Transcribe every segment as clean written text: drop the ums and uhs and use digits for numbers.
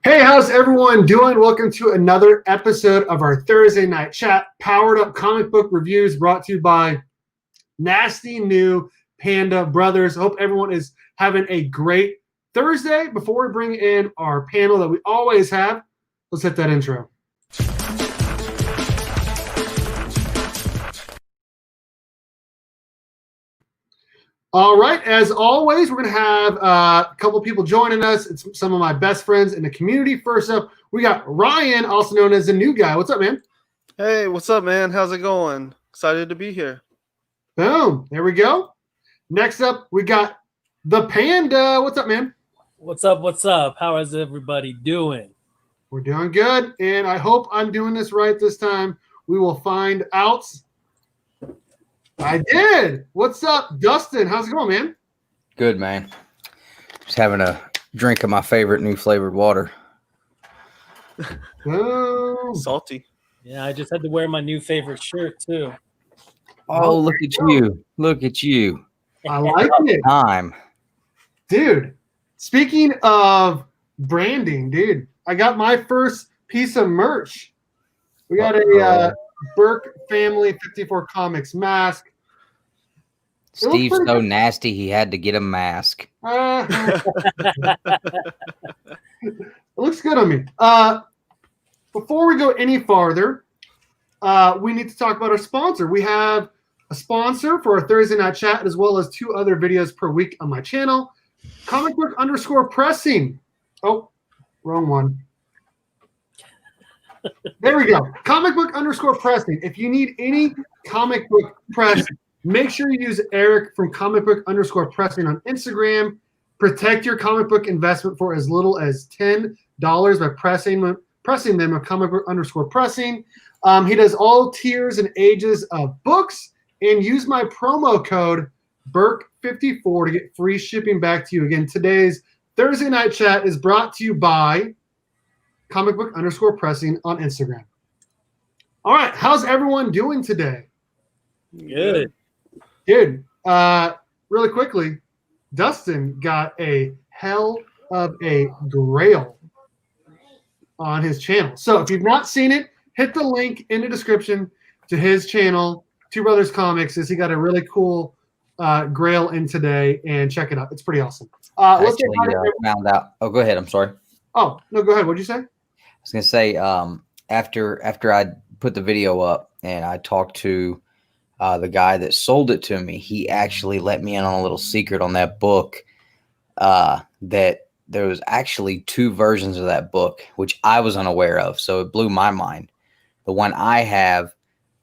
Hey, how's everyone doing? Welcome to another episode of our Thursday night chat, powered up comic book reviews brought to you by Nasty New Panda Brothers. Hope everyone is having a great Thursday. Before we bring in our panel that we always have, let's hit that intro. All right, as always, we're going to have a couple people joining us. It's some of my best friends in the community. First up, we got Ryan, also known as the New Guy. What's up, man? Hey, what's up, man? How's it going? Excited to be here. Boom, there we go. Next up, we got the Panda. What's up, man? What's up? What's up? How is everybody doing? We're doing good, and I hope I'm doing this right this time. We will find out. I did. What's up, Dustin? How's it going, man? Good, man. Just having a drink of my favorite new flavored water. Salty. Yeah, I just had to wear my new favorite shirt too. Oh, look at you. Look at you. I like it. Time. Dude, speaking of branding, dude, I got my first piece of merch. We got a Burke Family 54 Comics mask. Steve's so nasty, he had to get a mask. It looks good on me. Before we go any farther, we need to talk about our sponsor. We have a sponsor for our Thursday night chat, as well as 2 other videos per week on my channel. Comic book _ pressing. Oh, wrong one. There we go. Comic book _ pressing. If you need any comic book press, make sure you use Eric from comic book _ pressing on Instagram. Protect your comic book investment for as little as $10 by pressing them with comic book _ pressing. He does all tiers and ages of books, and use my promo code Burke54 to get free shipping back to you. Again, today's Thursday night chat is brought to you by comic book _ pressing on Instagram. All right, how's everyone doing today? Good. Dude, really quickly, Dustin got a hell of a grail on his channel. So if you've not seen it, hit the link in the description to his channel, 2BrothersComics. He got a really cool grail in today, and check it out. It's pretty awesome. Let's found out. Oh, go ahead. I'm sorry. Oh, no, go ahead. What'd you say? I was going to say, after I put the video up and I talked to the guy that sold it to me, he actually let me in on a little secret on that book, that there was actually 2 versions of that book, which I was unaware of. So it blew my mind. The one I have,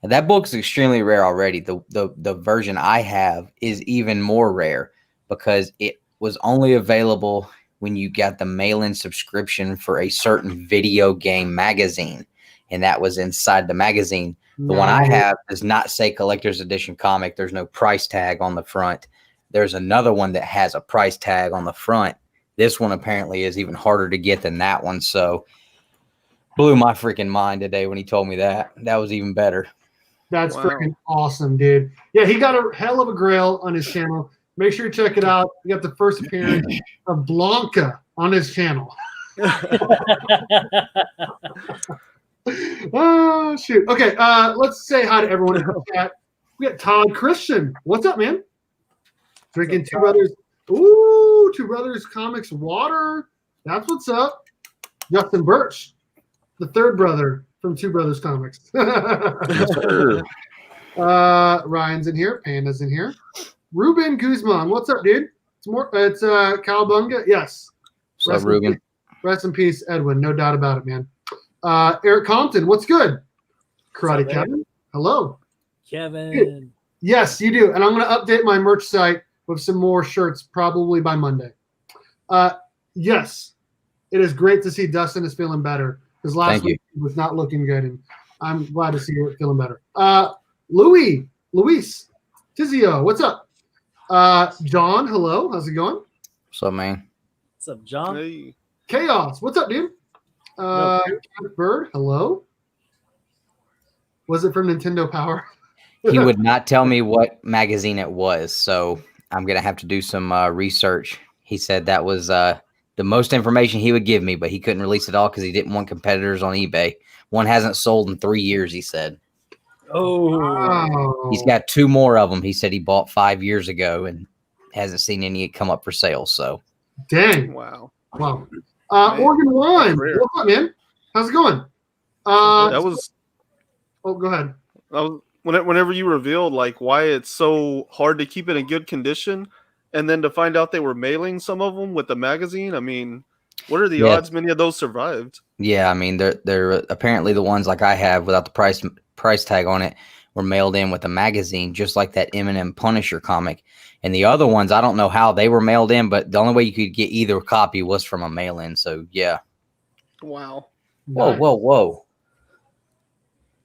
and that book is extremely rare already. The version I have is even more rare because it was only available when you got the mail-in subscription for a certain video game magazine, and that was inside the magazine. The one I have does not say collector's edition comic. There's no price tag on the front. There's another one that has a price tag on the front. This one apparently is even harder to get than that one. So blew my freaking mind today when he told me that. That was even better. That's freaking awesome, dude. Yeah, he got a hell of a grail on his channel. Make sure you check it out. We got the first appearance of Blanca on his channel. Oh, shoot. Okay, let's say hi to everyone in the chat. We got Todd Christian. What's up, man? Drinking 2 Brothers. Ooh, 2 Brothers Comics water. That's what's up. Justin Birch, the 3rd brother from 2 Brothers Comics. Yes, sir. Ryan's in here. Panda's in here. Ruben Guzman. What's up, dude? It's Cowabunga. Yes. What's up, Ruben? Rest in peace, Edwin. No doubt about it, man. Eric Compton, what's good? Karate Kevin, hello. Kevin. Yes, you do. And I'm going to update my merch site with some more shirts probably by Monday. Yes, it is great to see Dustin is feeling better because last week he was not looking good, and I'm glad to see you feeling better. Luis Tizio, what's up? John, hello. How's it going? What's up, man? What's up, John? Hey. Chaos, what's up, dude? Bird, hello. Was it from Nintendo Power? He would not tell me what magazine it was, so I'm gonna have to do some research. He said that was the most information he would give me, but he couldn't release it all because he didn't want competitors on eBay. One hasn't sold in 3 years, he said. Oh, Wow. He's got 2 more of them. He said he bought 5 years ago and hasn't seen any come up for sale. So, Dang. Wow. Wow. Man, Oregon One. that's rare. What's up, man? How's it going? That was Oh, go ahead. whenever you revealed like why it's so hard to keep it in good condition, and then to find out they were mailing some of them with the magazine. I mean, what are the Yeah. odds many of those survived? yeah, I mean, they're apparently the ones like I have without the price tag on it were mailed in with a magazine, just like that Eminem Punisher comic. And the other ones, I don't know how they were mailed in, but the only way you could get either copy was from a mail-in. So, yeah. Wow. Whoa, Nice. whoa, whoa.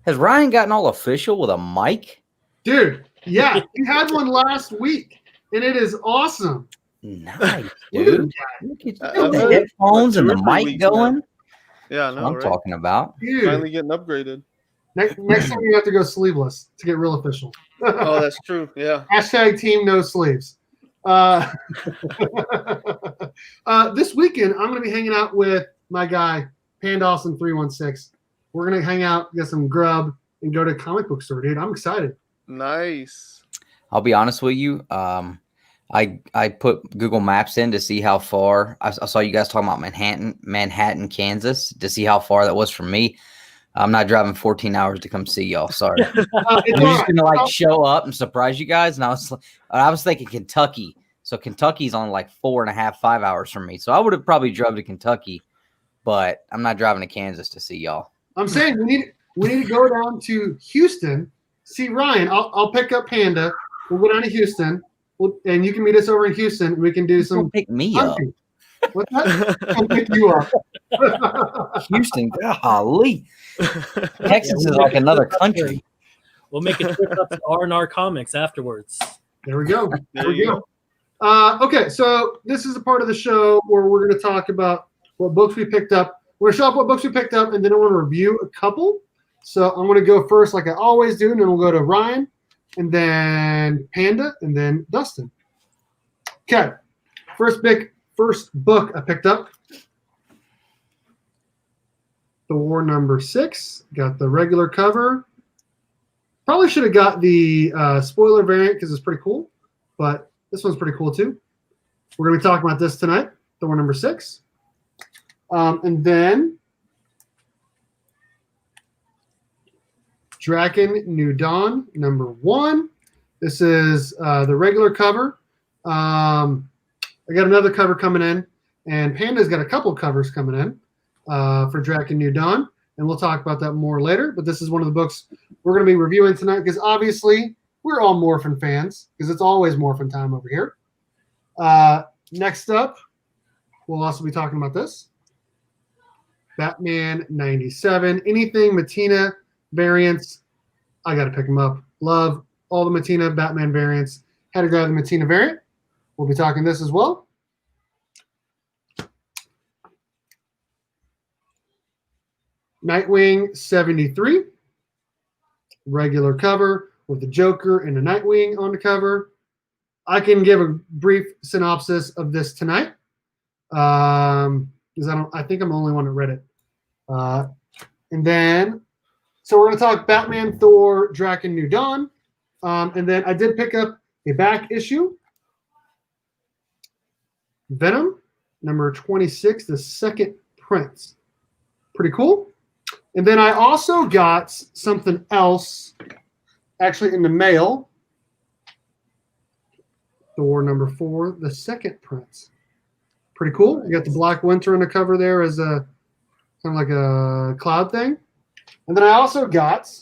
Has Ryan gotten all official with a mic? Dude, yeah, he had one last week, and it is awesome. Nice, Look dude. at Look at I've the had it headphones for and 2 the or 3 mic weeks now. going. Yeah, I That's know, what I'm right? talking about. Dude, Finally getting upgraded. next time you have to go sleeveless to get real official. Oh, that's true. Yeah. Hashtag team no sleeves. This weekend, I'm going to be hanging out with my guy, Pandawesome316. We're going to hang out, get some grub, and go to a comic book store, dude. I'm excited. Nice. I'll be honest with you. I put Google Maps in to see how far. I saw you guys talking about Manhattan, Kansas, to see how far that was from me. I'm not driving 14 hours to come see y'all. Sorry. It's I'm just all right. gonna like show up and surprise you guys. And I was thinking Kentucky. So Kentucky's on like 4.5, 5 hours from me. So I would have probably drove to Kentucky, but I'm not driving to Kansas to see y'all. I'm saying we need to go down to Houston, see Ryan. I'll pick up Panda. We'll go down to Houston, and you can meet us over in Houston. And we can do some Pick me up. hunting. What's that? I'll pick you up. Houston, golly. Texas is like another country. we'll make a trip up to R&R Comics afterwards. There we go. There you go. Okay, so this is a part of the show where we're going to talk about what books we picked up. We're going to show up what books we picked up, and then I want to review a couple. So I'm going to go first like I always do, and then we'll go to Ryan, and then Panda, and then Dustin. Okay, first book I picked up. Thor #6. Got the regular cover. Probably should have got the spoiler variant because it's pretty cool, but this one's pretty cool too. We're going to be talking about this tonight, Thor #6. And then Draken New Dawn #1. This is the regular cover. I got another cover coming in, and Panda's got a couple covers coming in for Draken New Dawn, and we'll talk about that more later. But this is one of the books we're going to be reviewing tonight because obviously we're all Morphin fans because it's always Morphin time over here. Next up, we'll also be talking about this. Batman 97. Anything Matina variants, I got to pick them up. Love all the Matina Batman variants. Had to grab the Matina variant. We'll be talking this as well. Nightwing 73. Regular cover with the Joker and the Nightwing on the cover. I can give a brief synopsis of this tonight because I think I'm the only one that read it. And then, so we're going to talk Batman, Thor, Draken, New Dawn. And then I did pick up a back issue. Venom, #26, the second print. Pretty cool. And then I also got something else actually in the mail. Thor #4, the second print. Pretty cool. You got the Black Winter on the cover there as a kind of like a cloud thing. And then I also got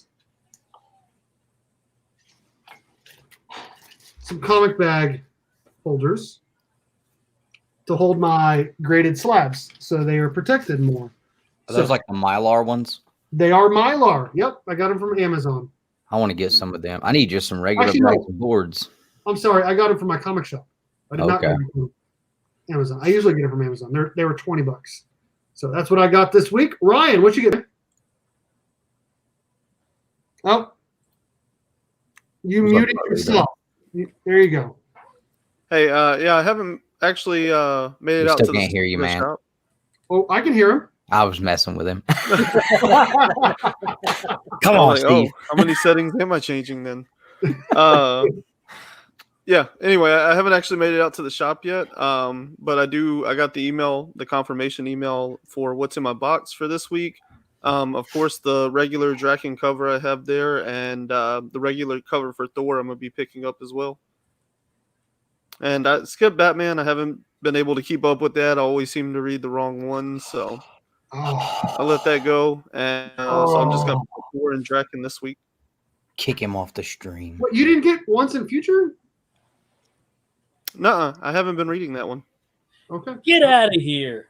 some comic bag holders to hold my graded slabs so they are protected more. Are those like the Mylar ones? They are Mylar. Yep, I got them from Amazon. I want to get some of them. I need just some regular Actually, no. bags and boards. I'm sorry, I got them from my comic shop. I did not get them from Amazon. I usually get them from Amazon. They were $20. So that's what I got this week. Ryan, what you get? Oh, you muted yourself. There you go. Hey, yeah, I haven't actually made it We out still to the can't hear you, man. shop. Oh, I can hear him. I was messing with him. Come I'm on, like, Steve. oh, how many settings am I changing then? Yeah. Anyway, I haven't actually made it out to the shop yet. But I got the email, the confirmation email for what's in my box for this week. Of course, the regular Draken cover I have there, and the regular cover for Thor I'm gonna be picking up as well. And I skipped Batman. I haven't been able to keep up with that. I always seem to read the wrong one, so I'll let that go. And so I'm just gonna put Thor and Draken this week. Kick him off the stream. What, you didn't get Once in Future? Nuh-uh, I haven't been reading that one. Okay. Get out of here.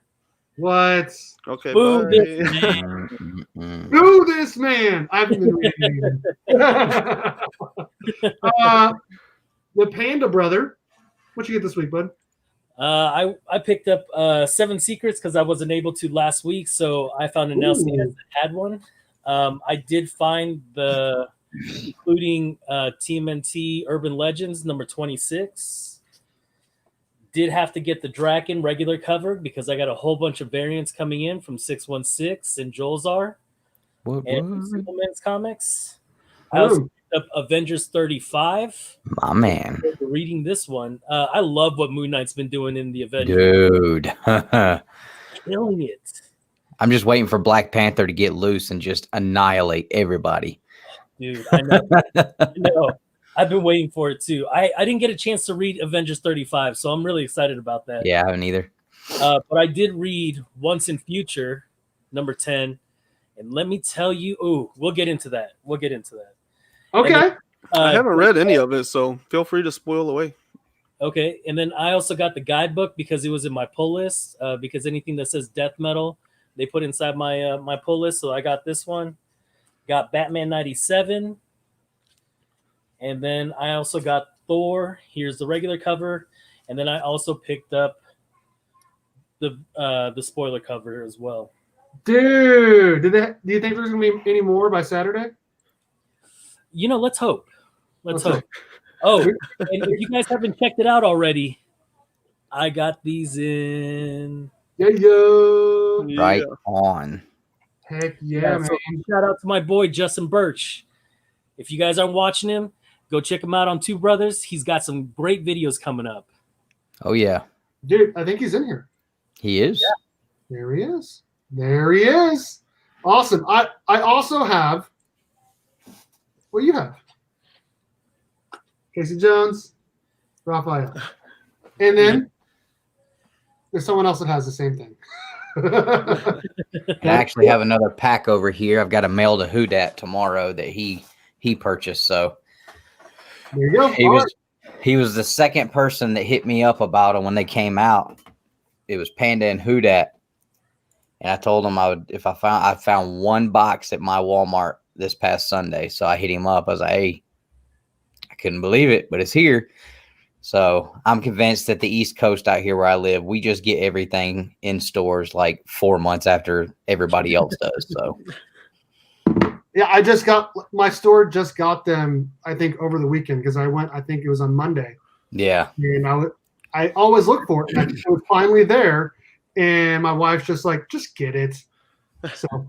What? Okay, Boo bye. this man. Who this man? I haven't been reading either. The Panda Brother. What you get this week, bud? I picked up 7 Secrets because I wasn't able to last week, so I found an LCS that had one. I did find the including TMNT Urban Legends number 26. Did have to get the Draken regular cover because I got a whole bunch of variants coming in from 616 and Jolzar and from Superman's Comics. I also picked up Avengers 35. My man. Reading this one, I love what Moon Knight's been doing in the Avengers. Dude. Killing it. I'm just waiting for Black Panther to get loose and just annihilate everybody. Dude, I know. I know. I've been waiting for it too. I didn't get a chance to read Avengers 35, so I'm really excited about that. Yeah, I haven't either. But I did read Once in Future, number 10. And let me tell you, we'll get into that. Okay. Then, I haven't read any of it, so feel free to spoil away. Okay, and then I also got the guidebook because it was in my pull list. Because anything that says death metal, they put inside my my pull list. So I got this one. Got Batman 97. And then I also got Thor. Here's the regular cover. And then I also picked up the spoiler cover as well. Dude, do you think there's going to be any more by Saturday? You know, let's hope. Let's hope. Oh, and if you guys haven't checked it out already, I got these in. Yo. Right on. Heck yeah, man. So shout out to my boy, Justin Birch. If you guys aren't watching him, go check him out on Two Brothers. He's got some great videos coming up. Oh, yeah. Dude, I think he's in here. He is? Yeah. There he is. There he is. Awesome. I also have. What do you have? Casey Jones, Raphael. And then there's someone else that has the same thing. I actually have another pack over here. I've got a mail to Houdat tomorrow that he purchased. So there you go. He was the second person that hit me up about them when they came out. It was Panda and Houdat. And I told him I found one box at my Walmart this past Sunday. So I hit him up. I was like, hey, I couldn't believe it, but it's here. So I'm convinced that the East Coast out here where I live, we just get everything in stores like 4 months after everybody else does. So yeah, my store just got them, I think, over the weekend because I think it was on Monday. Yeah. And I always look for it. And it was finally there. And my wife's just like, just get it. So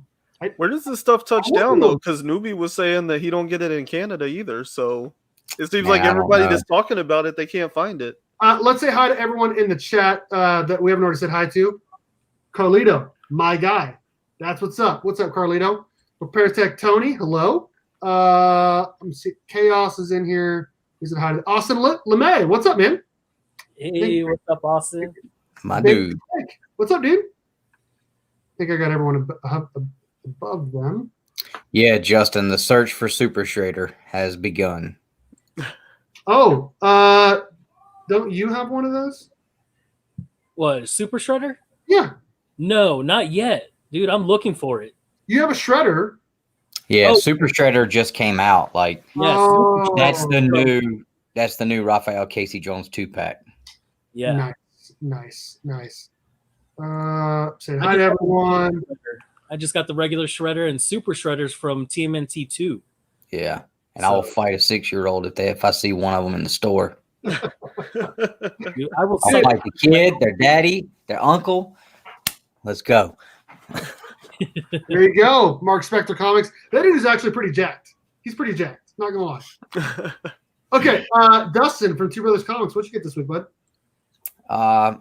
where does this stuff touch down though? Because Newbie was saying that he don't get it in Canada either. So it seems like everybody that's talking about it, they can't find it. Let's say hi to everyone in the chat that we haven't already said hi to. Carlito, my guy. That's what's up. What's up, Carlito? Repair Tech Tony, hello. Let me see. Chaos is in here. He said hi to Austin LeMay. What's up, man? Hey, what's up, Austin? My dude. What's up, dude? I think I got everyone above them. Yeah, Justin, the search for Super Shredder has begun. Oh, don't you have one of those? What, Super Shredder? Yeah. No, not yet. Dude, I'm looking for it. You have a shredder. Yeah, Super Shredder just came out. Like, yes, that's the new Raphael Casey Jones 2-pack. Yeah. Nice. Say hi to everyone. I just got the regular shredder and super shredders from TMNT 2. Yeah. And I will fight a 6-year-old if I see one of them in the store. Dude, I will I'll say fight the kid, their daddy, their uncle. Let's go. There you go, Mark Spector Comics. That dude is actually pretty jacked. He's pretty jacked. Not gonna lie. Okay, Dustin from 2BrothersComics. What you get this week, bud? I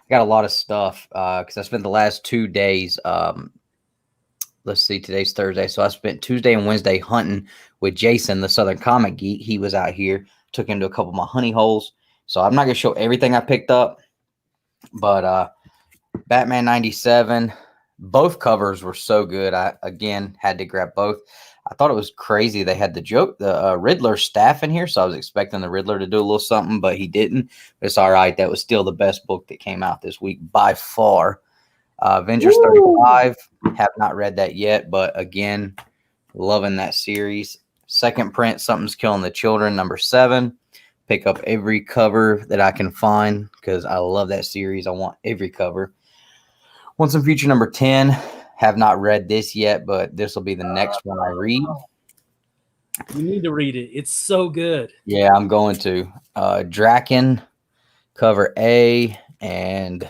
got a lot of stuff because I spent the last 2 days. Let's see, today's Thursday, so I spent Tuesday and Wednesday hunting with Jason, the Southern Comic Geek. He was out here, took him to a couple of my honey holes. So I'm not gonna show everything I picked up, but Batman 97, both covers were so good. I again had to grab both. I thought it was crazy they had the Riddler staff in here, so I was expecting the Riddler to do a little something, but he didn't. But it's all right. That was still the best book that came out this week by far. Avengers 35, have not read that yet, but again, loving that series. Second print, Something's Killing the Children, number 7. Pick up every cover that I can find because I love that series. I want every cover. Once in Future, number 10. Have not read this yet, but this will be the next one I read. you need to read it. It's so good. Yeah, I'm going to. Draken, cover A, and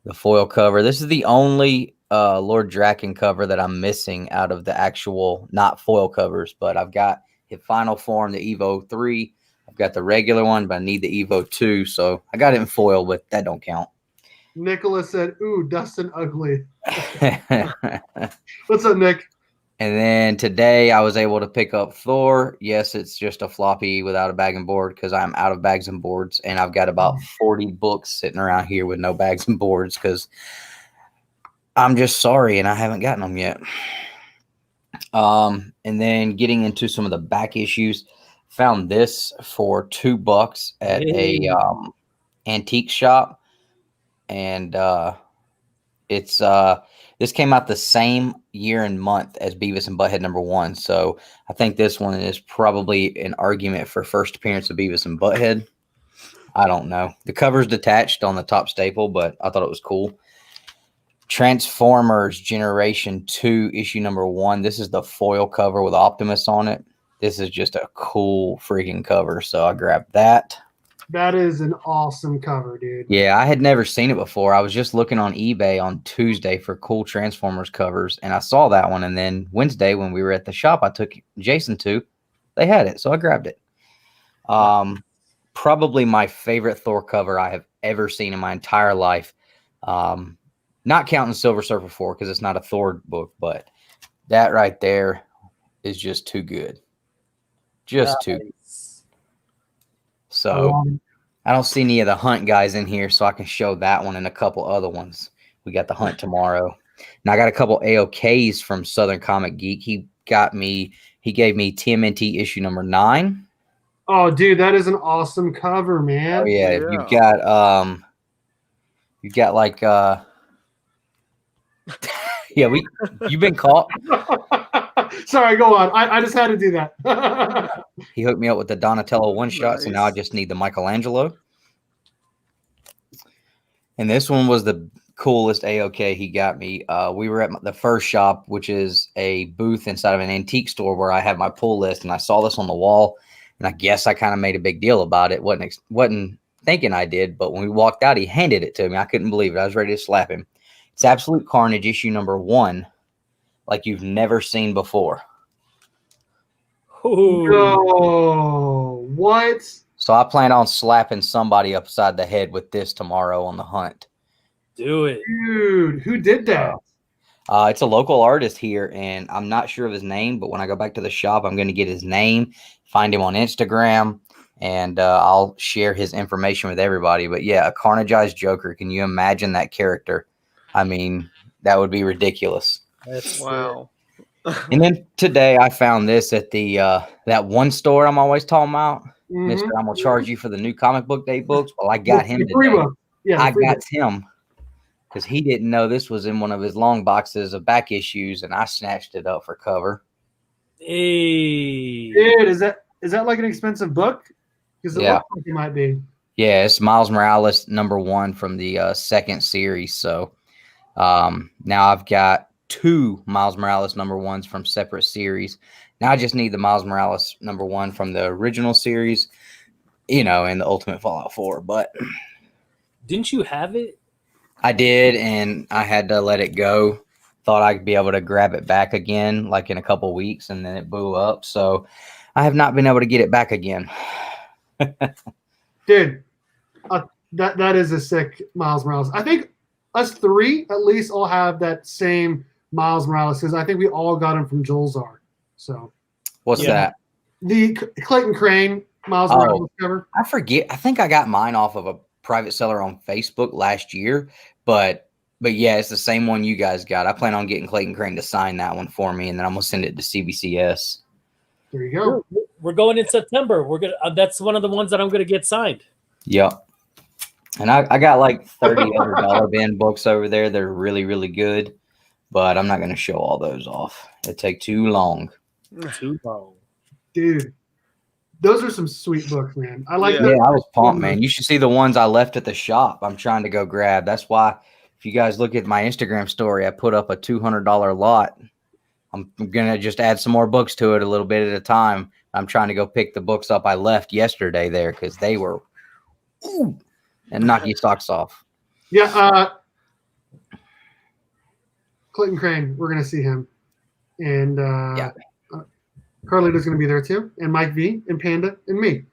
the foil cover. This is the only Lord Draken cover that I'm missing out of the actual, not foil covers, but I've got his final form, the Evo 3. I've got the regular one, but I need the Evo 2, so I got it in foil, but that don't count. Nicholas said, "Ooh, Dustin ugly." What's up, Nick? And then today I was able to pick up Thor. Yes, it's just a floppy without a bag and board because I'm out of bags and boards, and I've got about 40 books sitting around here with no bags and boards because I'm just sorry and I haven't gotten them yet. And then getting into some of the back issues, found this for $2 at a antique shop, and it's this came out the same year and month as Beavis and Butthead number 1. So I think this one is probably an argument for first appearance of Beavis and Butthead. I don't know. The cover's detached on the top staple, but I thought it was cool. Transformers Generation 2, issue number 1. This is the foil cover with Optimus on it. This is just a cool freaking cover, so I grabbed that. That is an awesome cover, dude. Yeah, I had never seen it before. I was just looking on eBay on Tuesday for cool Transformers covers, and I saw that one. And then Wednesday, when we were at the shop I took Jason to, they had it, so I grabbed it. Probably my favorite Thor cover I have ever seen in my entire life. Not counting Silver Surfer 4 because it's not a Thor book, but that right there is just too good. Just too good. So I don't see any of the Hunt guys in here, so I can show that one and a couple other ones. We got the Hunt tomorrow. Now I got a couple AOKs from Southern Comic Geek. He gave me TMNT issue number 9. Oh, dude, that is an awesome cover, man. Oh yeah, you got like yeah, you've been caught. Sorry, go on. I just had to do that. He hooked me up with the Donatello one-shot, so now I just need the Michelangelo. And this one was the coolest AOK he got me. We were at the first shop, which is a booth inside of an antique store where I have my pull list, and I saw this on the wall, and I guess I kind of made a big deal about it. Wasn't thinking I did, but when we walked out, he handed it to me. I couldn't believe it. I was ready to slap him. It's Absolute Carnage, issue number 1, like you've never seen before. No, what? So I plan on slapping somebody upside the head with this tomorrow on the Hunt. Do it. Dude, who did that? It's a local artist here, and I'm not sure of his name, but when I go back to the shop, I'm going to get his name, find him on Instagram, and I'll share his information with everybody. But yeah, a carnageized Joker. Can you imagine that character? I mean, that would be ridiculous. That's Wow. And then today I found this at the that one store I'm always talking about. Mister, I'm going to charge you for the new comic book day books. Well, I got him today. Yeah, I got him because he didn't know this was in one of his long boxes of back issues, and I snatched it up for cover. Hey. Dude, is that like an expensive book? Because it Yeah. looks like it might be. Yeah, it's Miles Morales number 1 from the second series. So now I've got 2 Miles Morales number 1s from separate series. Now I just need the Miles Morales number 1 from the original series. in the Ultimate Fallout 4. But Didn't you have it? I did, and I had to let it go. Thought I'd be able to grab it back again, like in a couple weeks, and then it blew up. So I have not been able to get it back again. Dude, that is a sick Miles Morales. I think us three at least all have that same Miles Morales because I think we all got him from Jolzar. So What's that? The Clayton Crane Miles Morales cover. I forget. I think I got mine off of a private seller on Facebook last year, but yeah, it's the same one you guys got. I plan on getting Clayton Crane to sign that one for me, and then I'm gonna send it to CBCS. There you go. We're going in September. We're gonna. That's one of the ones that I'm gonna get signed. Yep. And I got like 30 other dollar bin books over there. They're really, really good, but I'm not gonna show all those off. It'd take too long. Too long. Dude, those are some sweet books, man. I like. Yeah, I was pumped, man. You should see the ones I left at the shop. I'm trying to go grab. That's why, if you guys look at my Instagram story, I put up a $200 lot. I'm gonna just add some more books to it a little bit at a time. I'm trying to go pick the books up I left yesterday there because they were, and knock your socks off. Yeah, Clayton Crane. We're gonna see him, and Carlito's going to be there too, and Mike V, and Panda, and me.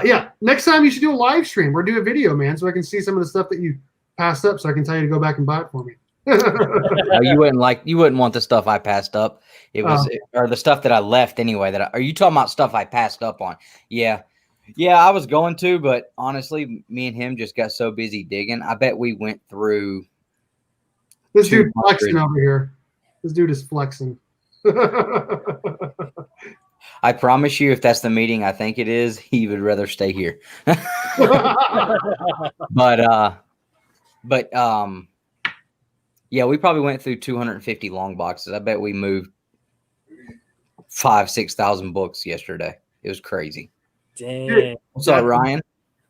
Yeah, next time you should do a live stream or do a video, man, so I can see some of the stuff that you passed up, so I can tell you to go back and buy it for me. You wouldn't want the stuff I passed up. It was or the stuff that I left anyway. Are you talking about stuff I passed up on? Yeah, I was going to, but honestly, me and him just got so busy digging. I bet we went through. This dude flexing over here. This dude is flexing. I promise you, if that's the meeting I think it is, he would rather stay here. But yeah, we probably went through 250 long boxes. I bet we moved 5,000-6,000 books yesterday. It was crazy. Dang. What's up, Ryan?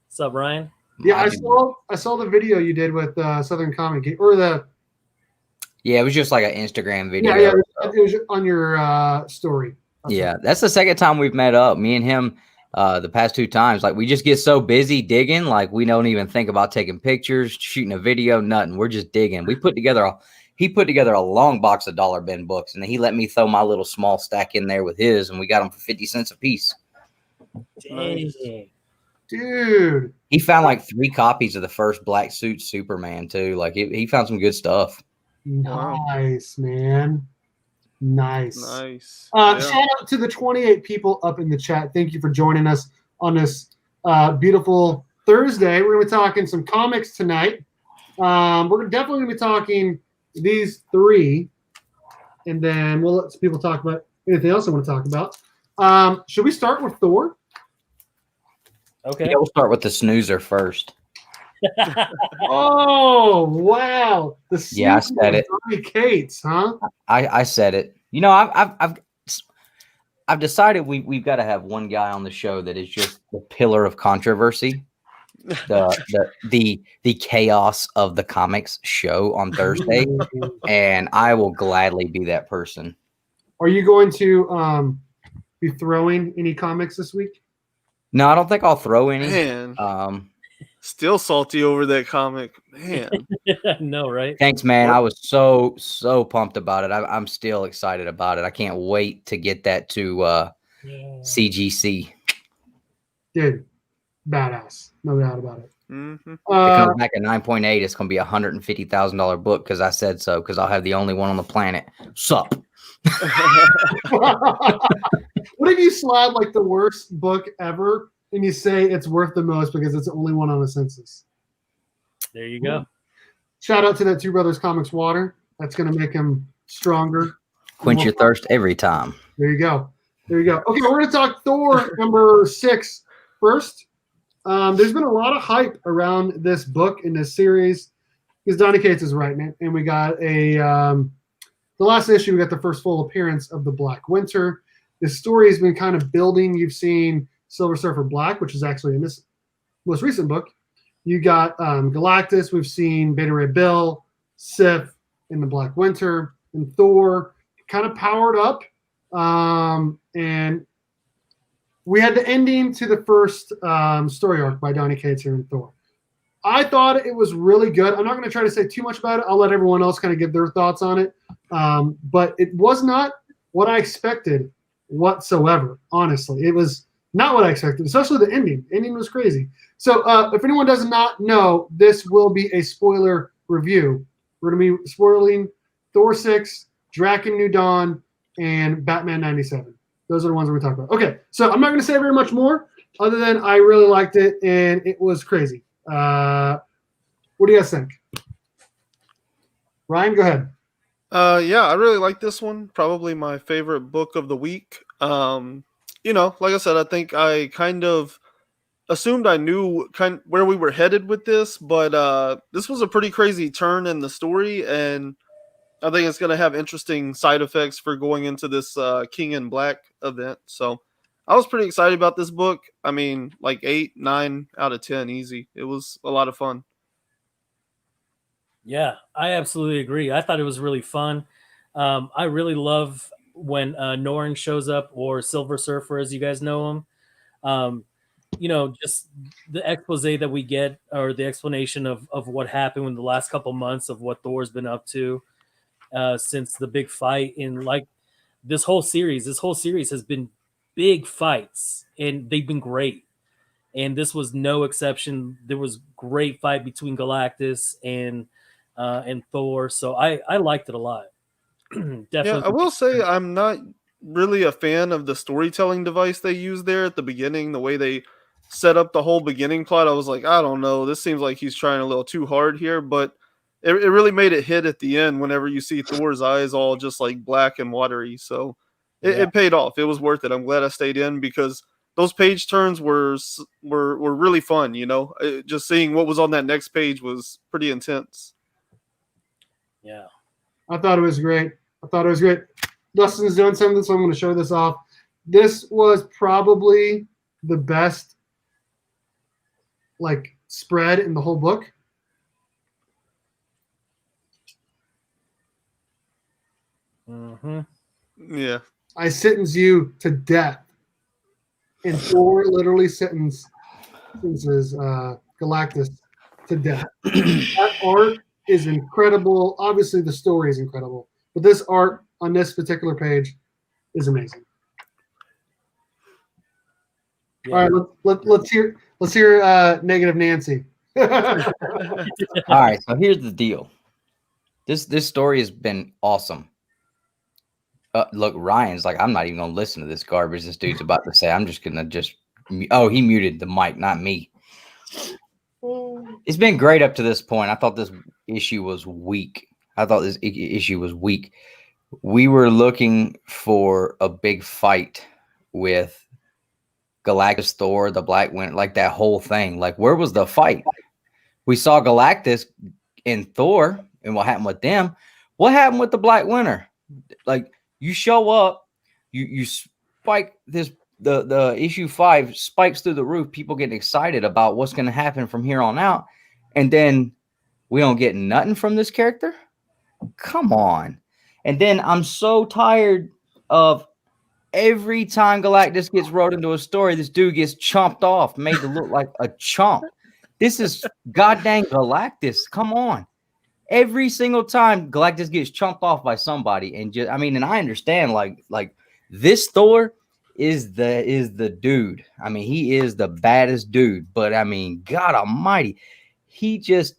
What's up, Ryan? Yeah, I saw the video you did with Southern Comic or the. Yeah, it was just like an Instagram video. Yeah, it was on your story. Yeah, that's the second time we've met up. Me and him, the past 2 times, like we just get so busy digging, like we don't even think about taking pictures, shooting a video, nothing. We're just digging. He put together a long box of dollar bin books, and then he let me throw my little small stack in there with his, and we got them for 50 cents a piece. Dang. Dude, he found like 3 copies of the first Black Suit Superman too. Like he found some good stuff. Nice, man. Nice. Yeah. Shout out to the 28 people up in the chat. Thank you for joining us on this beautiful Thursday. We're going to be talking some comics tonight. We're definitely going to be talking these 3, and then we'll let people talk about anything else they want to talk about. Should we start with Thor? Okay. Yeah, we'll start with the snoozer first. Oh wow! Yeah, I said it. Johnny Cates, huh? I said it. I've decided we've got to have one guy on the show that is just the pillar of controversy, the chaos of the comics show on Thursday, and I will gladly be that person. Are you going to be throwing any comics this week? No, I don't think I'll throw any. Man. Still salty over that comic, man. No, right? Thanks, man. I was so pumped about it. I'm still excited about it. I can't wait to get that to CGC. Dude, badass, no doubt about it. Mm-hmm. If it comes back at 9.8, it's gonna be $150,000 book because I said so. Because I'll have the only one on the planet. Sup? What if you slide like the worst book ever? And you say it's worth the most because it's the only one on the census. There you go. Shout out to that 2BrothersComics water. That's going to make him stronger. Quench your thirst every time. There you go. Okay, we're going to talk Thor number 6 first. There's been a lot of hype around this book in this series because Donny Cates is writing it. And we got the last issue, we got the first full appearance of the Black Winter. This story has been kind of building. You've seen Silver Surfer Black, which is actually in this most recent book. You got Galactus. We've seen Beta Ray Bill, Sif in the Black Winter, and Thor kind of powered up. And we had the ending to the first story arc by Donny Cates here in Thor. I thought it was really good. I'm not going to try to say too much about it. I'll let everyone else kind of give their thoughts on it. But it was not what I expected whatsoever, honestly. It was not what I expected, especially the ending. The ending was crazy. So if anyone does not know, this will be a spoiler review. We're going to be spoiling Thor 6, Draken New Dawn, and Batman 97. Those are the ones we're going to talk about. Okay, so I'm not going to say very much more other than I really liked it, and it was crazy. What do you guys think? Ryan, go ahead. Yeah, I really like this one. Probably my favorite book of the week. Like I said, I think I kind of assumed I knew where we were headed with this, but this was a pretty crazy turn in the story, and I think it's going to have interesting side effects for going into this King in Black event. So I was pretty excited about this book. I mean, like 8, 9 out of 10, easy. It was a lot of fun. Yeah, I absolutely agree. I thought it was really fun. I really love when Norrin shows up, or Silver Surfer, as you guys know him. Just the expose that we get, or the explanation of what happened in the last couple months of what Thor's been up to since the big fight. In like this whole series has been big fights, and they've been great. And this was no exception. There was great fight between Galactus and Thor. So I liked it a lot. Definitely. Yeah, I will say I'm not really a fan of the storytelling device they used there at the beginning. The way they set up the whole beginning plot, I was like, I don't know. This seems like he's trying a little too hard here, but it really made it hit at the end whenever you see Thor's eyes all just like black and watery. So it paid off. It was worth it. I'm glad I stayed in because those page turns were really fun. Just seeing what was on that next page was pretty intense. Yeah. I thought it was great. Dustin's doing something, so I'm going to show this off. This was probably the best spread in the whole book. Mm-hmm. Yeah. I sentence you to death. And Thor literally sentences Galactus to death. That art is incredible. Obviously, the story is incredible, but this art on this particular page is amazing. Yeah. All right, let's hear Negative Nancy. All right, so here's the deal. This story has been awesome. Look, Ryan's like, I'm not even gonna listen to this garbage this dude's about to say. I'm just gonna he muted the mic, not me. It's been great up to this point. I thought this issue was weak. We were looking for a big fight with Galactus, Thor, the Black Winter, like that whole thing. Like, where was the fight? We saw Galactus and Thor, and what happened with them? What happened with the Black Winter? Like, you show up, you spike this. The issue 5 spikes through the roof. People getting excited about what's going to happen from here on out, and then we don't get nothing from this character. Come on! And then I'm so tired of every time Galactus gets wrote into a story, this dude gets chomped off, made to look like a chomp. This is goddamn Galactus. Come on! Every single time Galactus gets chomped off by somebody, and and I understand like this Thor is the dude. I mean, he is the baddest dude, but I mean, God almighty, he just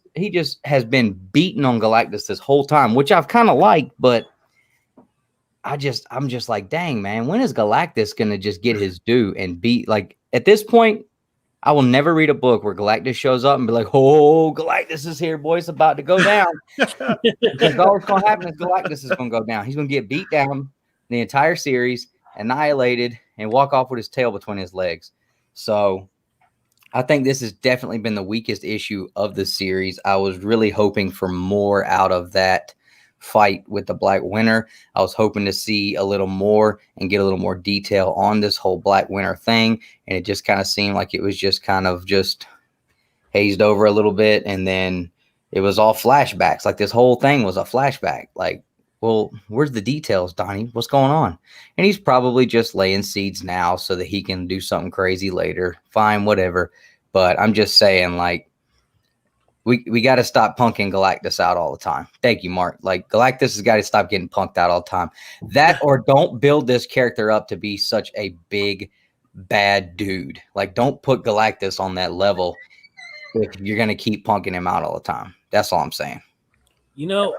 has been beating on Galactus this whole time, which I've kind of liked, but I'm just like, dang, man, when is Galactus gonna just get his due and beat? Like, at this point, I will never read a book where Galactus shows up and be like, oh, Galactus is here, boy, it's about to go down. Because all that's gonna happen is Galactus is gonna go down. He's gonna get beat down the entire series, annihilated, and walk off with his tail between his legs. So I think this has definitely been the weakest issue of the series. I was really hoping for more out of that fight with the Black Winter. I was hoping to see a little more and get a little more detail on this whole Black Winter thing, and it just kind of seemed like it was just kind of just hazed over a little bit, and then it was all flashbacks. Like, this whole thing was a flashback. Like, well, where's the details, Donnie? What's going on? And he's probably just laying seeds now so that he can do something crazy later. Fine, whatever. But I'm just saying, like, we got to stop punking Galactus out all the time. Thank you, Mark. Like, Galactus has got to stop getting punked out all the time. That, or don't build this character up to be such a big, bad dude. Like, don't put Galactus on that level if you're going to keep punking him out all the time. That's all I'm saying. You know,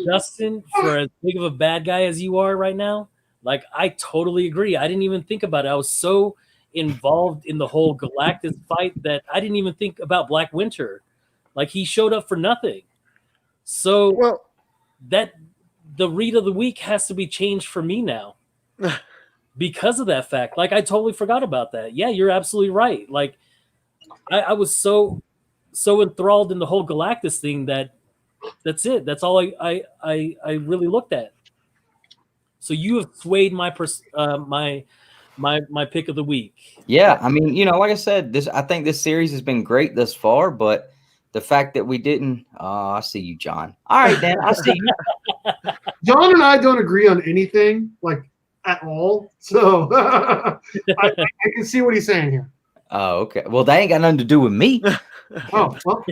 Dustin, for as big of a bad guy as you are right now, like, I totally agree. I didn't even think about it. I was so involved in the whole Galactus fight that I didn't even think about Black Winter. Like, he showed up for nothing. So Well, that the read of the week has to be changed for me now because of that fact. Like, I totally forgot about that. Yeah, you're absolutely right. Like, I was so enthralled in the whole Galactus thing that's it. That's all I really looked at. So you have swayed my my pick of the week. Yeah, I mean, you know, like I said, I think this series has been great thus far, but the fact that we didn't, I see you, John. All right, Dan, I see you. John and I don't agree on anything, like, at all. So I can see what he's saying here. Oh, okay. Well, that ain't got nothing to do with me. Oh, well,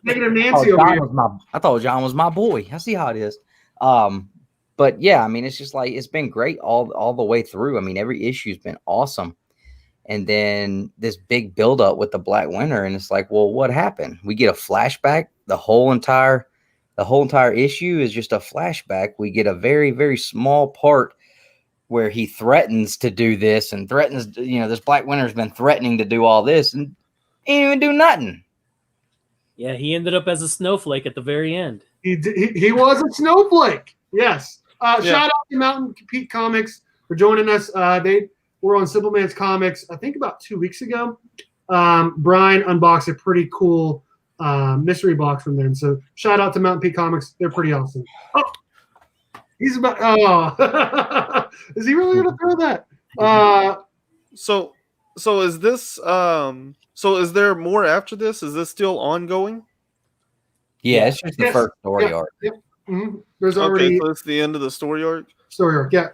negative Nancy over here. I thought John was my boy. I see how it is. But yeah, I mean, it's just like, it's been great all the way through. I mean, every issue's been awesome. And then this big buildup with the Black Winter, and it's like, well, what happened? We get a flashback. The whole entire issue is just a flashback. We get a very, very small part where he threatens to do this and threatens, you know, this Black Winter's been threatening to do all this and he didn't even do nothing. Yeah, he ended up as a snowflake at the very end. He was a snowflake. Yes. Shout out to Mountain Peak Comics for joining us. They were on Simple Man's Comics, I think about 2 weeks ago. Brian unboxed a pretty cool mystery box from them. So shout out to Mountain Peak Comics. They're pretty awesome. Oh, he's about. Oh, is he really going to throw that? So is this? So is there more after this? Is this still ongoing? Yeah, it's just the first story arc. Yep. Mm-hmm. There's already so it's the end of the story arc. Story arc, yeah.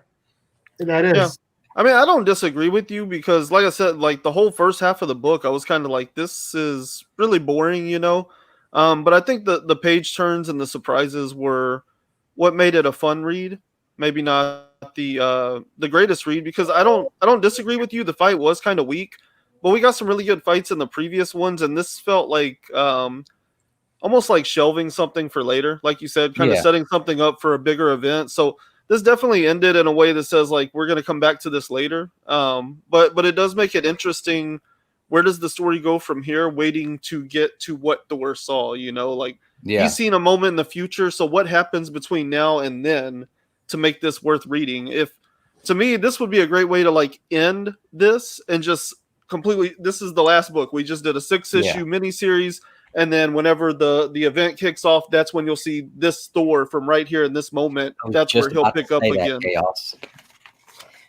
That is. Yeah. I mean, I don't disagree with you because, like I said, like the whole first half of the book, I was kind of like, this is really boring, you know. But I think the page turns and the surprises were what made it a fun read. Maybe not the greatest read, because I don't disagree with you. The fight was kind of weak, but we got some really good fights in the previous ones, and this felt like almost like shelving something for later, like you said, kind of setting something up for a bigger event. So this definitely ended in a way that says, like, we're going to come back to this later. But it does make it interesting. Where does the story go from here? Waiting to get to what Thor saw, you know, like he's seen a moment in the future. So what happens between now and then to make this worth reading? If, to me, this would be a great way to like end this and just completely, this is the last book. We just did a 6-issue miniseries. And then whenever the event kicks off, that's when you'll see this Thor from right here in this moment. That's where he'll pick up again. Chaos.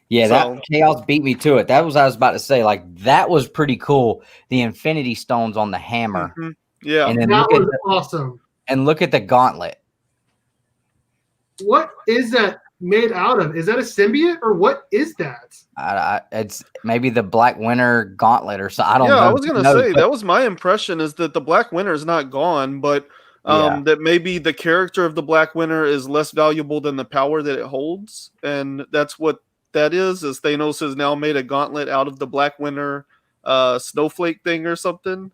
Yeah, that Chaos beat me to it. That was what I was about to say. Like, that was pretty cool. The Infinity Stones on the hammer. Mm-hmm. Yeah. And then that was awesome. And look at the gauntlet. What is that made out of? Is that a symbiote or what is that? It's maybe the Black Winter gauntlet or something. I don't know. Yeah, I was going to say, that was my impression, is that the Black Winter is not gone, but that maybe the character of the Black Winter is less valuable than the power that it holds. And that's what that is Thanos has now made a gauntlet out of the Black Winter snowflake thing or something.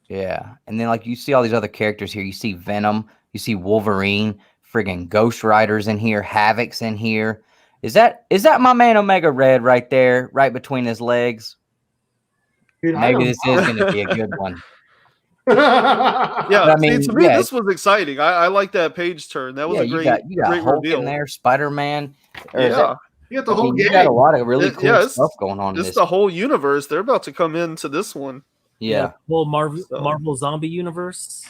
Yeah. And then, like, you see all these other characters here. You see Venom. You see Wolverine. Friggin' Ghost Rider's in here. Havoc's in here. Is that my man Omega Red right there, right between his legs? Dude, maybe this is going to be a good one. Yeah, I mean, to me, this was exciting. I like that page turn. That was a great, you got great Hulk reveal. In there, Spider-Man. Yeah, you got the whole game. You got a lot of really cool stuff going on. It's the whole universe. They're about to come into this one. Yeah, whole Marvel zombie universe.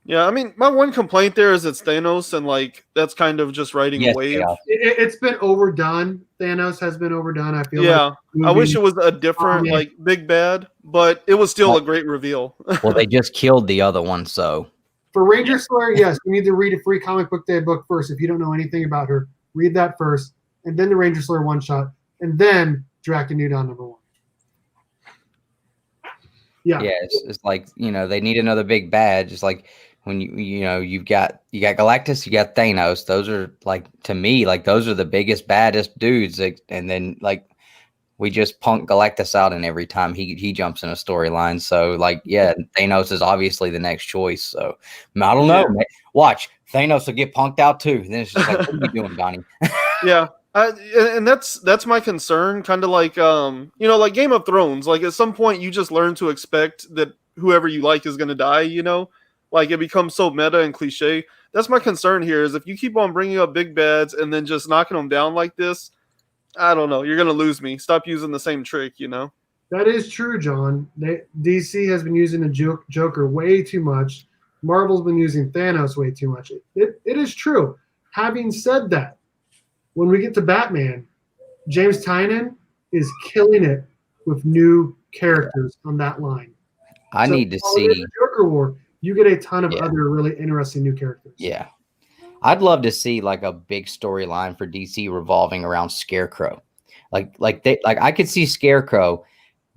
Yeah, I mean, my one complaint there is it's Thanos, and like that's kind of just riding a wave. Yeah. It's been overdone. Thanos has been overdone. I feel. Yeah, I wish it was a different like big bad, but it was still a great reveal. Well, they just killed the other one, so For Ranger Slayer, yes, you need to read a free comic book day book first. If you don't know anything about her, read that first, and then the Ranger Slayer one shot, and then Draconudon #1. Yeah, it's like, they need another big bad. Just like when you've got Galactus, you got Thanos. Those are, like, to me, like, those are the biggest, baddest dudes. And then, like, we just punk Galactus out, and every time he jumps in a storyline. So, like, yeah, Thanos is obviously the next choice. So I don't know. Man. Watch, Thanos will get punked out too. And then it's just like, what are you doing, Donnie? Yeah. And that's my concern, kind of like like Game of Thrones. Like, at some point you just learn to expect that whoever you like is going to die, like it becomes so meta and cliche. That's my concern here, is if you keep on bringing up big bads and then just knocking them down like this, I don't know, you're going to lose me. Stop using the same trick, That is true, John. DC has been using the Joker way too much. Marvel's been using Thanos way too much. It is true. Having said that, when we get to Batman, James Tynion is killing it with new characters on that line. I need to see the Joker War. You get a ton of other really interesting new characters. Yeah. I'd love to see, like, a big storyline for DC revolving around Scarecrow. Like I could see Scarecrow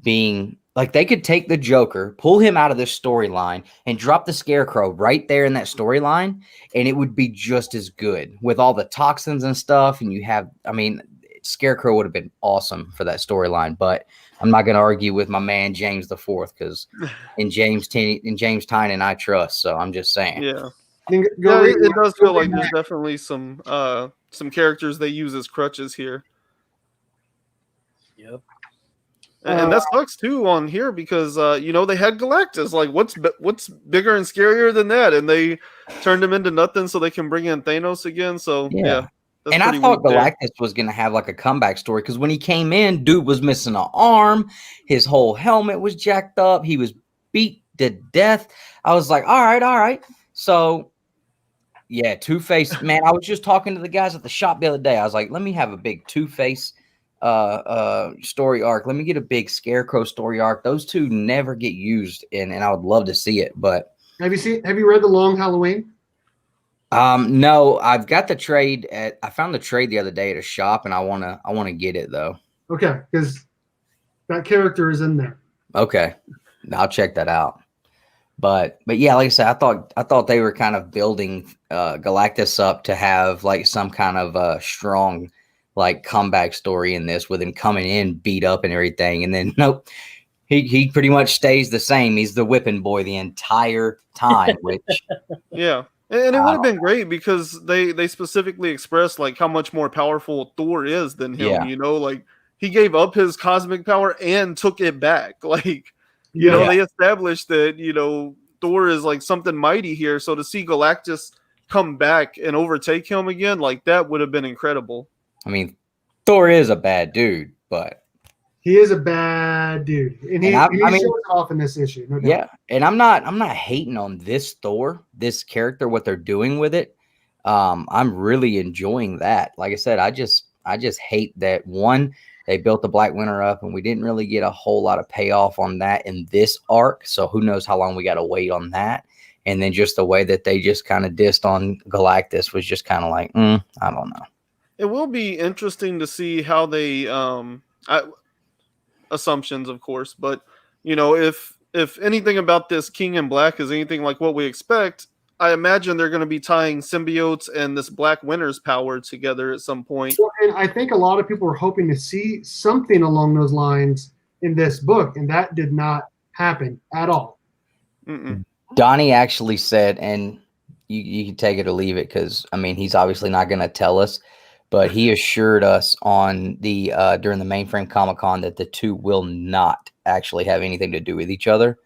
being, like, they could take the Joker, pull him out of this storyline, and drop the Scarecrow right there in that storyline, and it would be just as good with all the toxins and stuff. And Scarecrow would have been awesome for that storyline, but I'm not going to argue with my man James the Fourth, because in James Tynion I trust. So I'm just saying. Yeah. It does feel like there's definitely some characters they use as crutches here. Yep. And that sucks too on here, because they had Galactus. Like, what's bigger and scarier than that? And they turned him into nothing so they can bring in Thanos again. So yeah. And I thought Galactus was going to have, like, a comeback story, because when he came in, dude was missing an arm. His whole helmet was jacked up. He was beat to death. I was like, all right. So, yeah, Two-Face, man, I was just talking to the guys at the shop the other day. I was like, let me have a big Two-Face story arc. Let me get a big Scarecrow story arc. Those two never get used, and I would love to see it. But have you read The Long Halloween? No, I've got the trade I found the trade the other day at a shop, and I wanna get it though. Okay, because that character is in there. Okay, I'll check that out. But yeah, like I said, I thought they were kind of building Galactus up to have, like, some kind of strong, like, comeback story in this, with him coming in beat up and everything, and then nope, he pretty much stays the same. He's the whipping boy the entire time, which yeah. And it would have been great, because they specifically expressed, like, how much more powerful Thor is than him. Like, he gave up his cosmic power and took it back. Like, they established that, Thor is, like, something mighty here. So to see Galactus come back and overtake him again, like, that would have been incredible. I mean, Thor is a bad dude, but he is a bad dude, and he shows off in this issue. No doubt. Yeah, and I'm not hating on this Thor, this character, what they're doing with it. I'm really enjoying that. Like I said, I just hate that, one, they built the Black Winter up, and we didn't really get a whole lot of payoff on that in this arc. So who knows how long we got to wait on that. And then just the way that they just kind of dissed on Galactus was just kind of like, I don't know. It will be interesting to see how they assumptions, of course, but if anything about this King in Black is anything like what we expect, I imagine they're going to be tying symbiotes and this Black Winter's power together at some point. Well, and I think a lot of people were hoping to see something along those lines in this book, and that did not happen at all. Mm-mm. Donnie actually said, and you can take it or leave it, because he's obviously not going to tell us, but he assured us on the during the Mainframe Comic-Con that the two will not actually have anything to do with each other,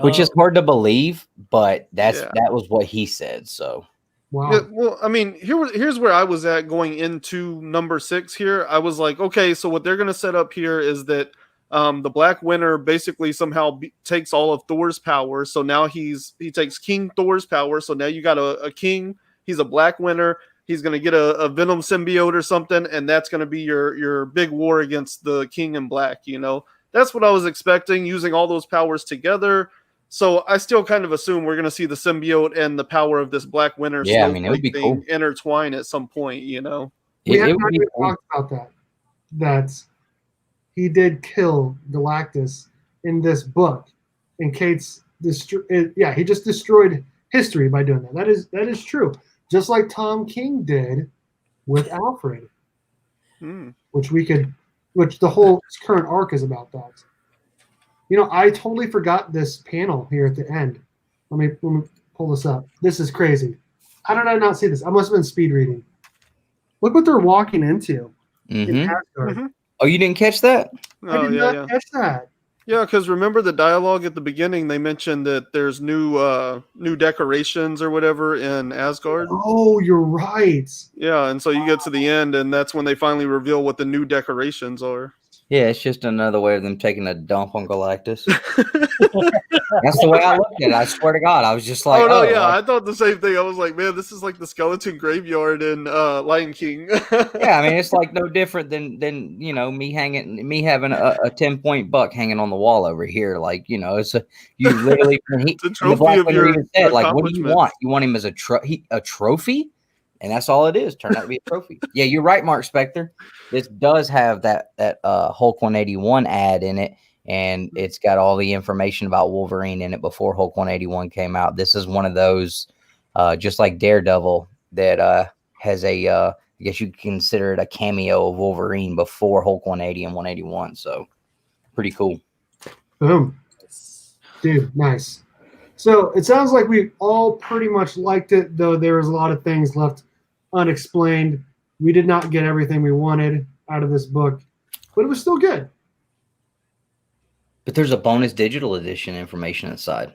which is hard to believe, but that was what he said. So, wow. Yeah, well, here's where I was at going into number 6 here. I was like, okay, so what they're going to set up here is that the Black Winter basically somehow takes all of Thor's power. So now he takes King Thor's power. So now you got a king. He's a Black Winter. He's going to get a Venom symbiote or something, and that's going to be your big war against the King in Black. That's what I was expecting, using all those powers together. So I still kind of assume we're going to see the symbiote and the power of this Black Winter Yeah, I mean, it would be thing cool. intertwine at some point, you know? We have It would not be even cool. talked about that. That he did kill Galactus in this book, and Kate's he just destroyed history by doing that. That is true. Just like Tom King did with Alfred, which the whole current arc is about that. You know, I totally forgot this panel here at the end. Let me pull this up. This is crazy. How did I not see this? I must have been speed reading. Look what they're walking into in Asgard. Oh, you didn't catch that? I did not catch that. Yeah, because remember the dialogue at the beginning, they mentioned that there's new decorations or whatever in Asgard. Oh, you're right. Yeah, and so you get to the end, and that's when they finally reveal what the new decorations are. Yeah, it's just another way of them taking a dump on Galactus. That's the way I looked at it. I swear to God, I was just like, I thought the same thing. I was like, man, this is like the skeleton graveyard in Lion King. yeah, I mean, it's like no different than you know me having a 10-point buck hanging on the wall over here. Like, you know, it's you literally. It's a trophy the Black of Winter your even said, like, what do you accomplishments. want? You want him as a trophy? And that's all it is. Turned out to be a trophy. Yeah, you're right, Mark Spector. This does have that Hulk 181 ad in it, and it's got all the information about Wolverine in it before Hulk 181 came out. This is one of those, just like Daredevil, that has a, I guess you could consider it a cameo of Wolverine before Hulk 180 and 181. So pretty cool. Boom. Dude, nice. So it sounds like we all pretty much liked it, though there was a lot of things left unexplained. We did not get everything we wanted out of this book, but it was still good. But there's a bonus digital edition information inside.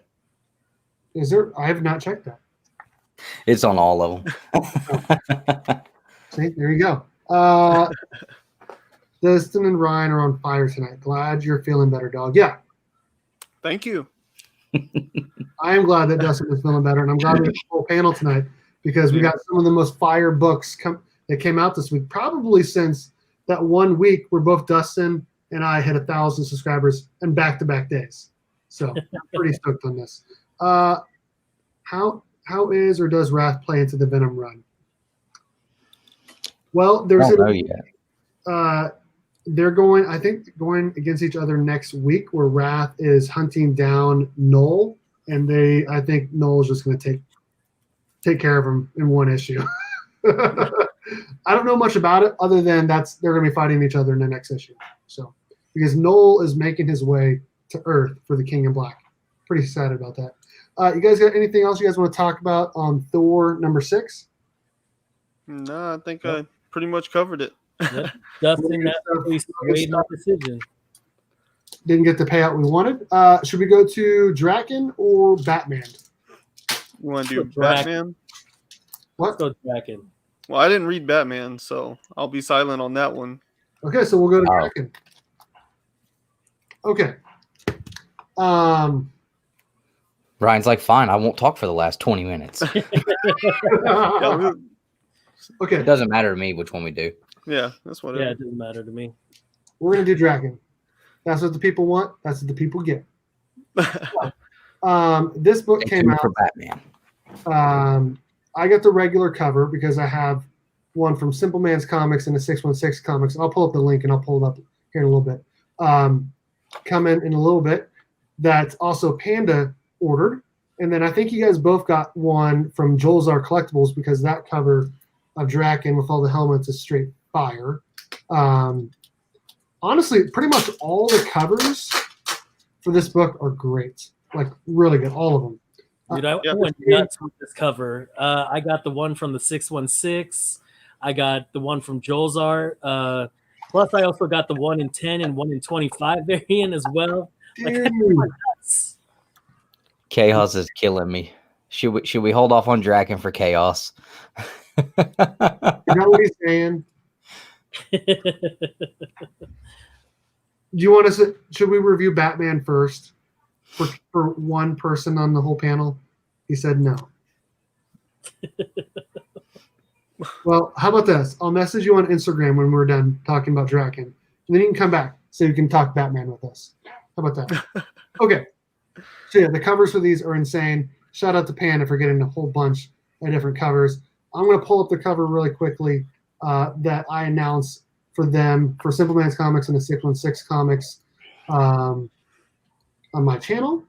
Is there? I have not checked that. It's on all of them. See, there you go. Dustin and Ryan are on fire tonight. Glad you're feeling better, dog. Yeah. Thank you. I am glad that Dustin is feeling better, and I'm glad we have a full panel tonight because we got some of the most fire books that came out this week, probably since that 1 week where both Dustin and I had 1,000 subscribers and back-to-back days. So I'm pretty stoked on this. How is or does Wrath play into the Venom run? Well, there's they're going against each other next week, where Wrath is hunting down Null, and I think Null is just going to take care of him in one issue. I don't know much about it other than they're going to be fighting each other in the next issue. So because Null is making his way to Earth for the King in Black. Pretty excited about that. You guys got anything else you guys want to talk about on Thor #6? No, I think I pretty much covered it. Yep. Dustin swayed my decision. Didn't get the payout we wanted. Should we go to Draken or Batman? You want to do Batman? What? Let's go Draken. Well, I didn't read Batman, so I'll be silent on that one. Okay, so we'll go to Draken. Okay. Ryan's like, fine, I won't talk for the last 20 minutes. Okay. It doesn't matter to me which one we do. Yeah, that's what. Yeah, it doesn't matter to me. We're gonna do Draken. That's what the people want. That's what the people get. This book came out for Batman. I got the regular cover because I have one from Simple Man's Comics and the 616 Comics. I'll pull up the link and I'll pull it up here in a little bit. Coming in a little bit. That's also Panda ordered. And then I think you guys both got one from Jolzar Collectibles because that cover of Draken with all the helmets is straight fire. Honestly, pretty much all the covers for this book are great. Like, really good. All of them. Dude, I went nuts with this cover. I got the one from the 616. I got the one from Jolzar. Plus, I also got the 1 in 10 and 1 in 25 variant as well. Like, Chaos is killing me. Should we hold off on Draken for Chaos? You know what he's saying? Do you want us to? Should we review Batman first for one person on the whole panel? He said no. Well, how about this? I'll message you on Instagram when we're done talking about Draken, and then you can come back so you can talk Batman with us. How about that? Okay. So yeah, the covers for these are insane. Shout out to Panda for getting a whole bunch of different covers. I'm going to pull up the cover really quickly that I announced for them for Simple Man's Comics and the 616 Comics on my channel.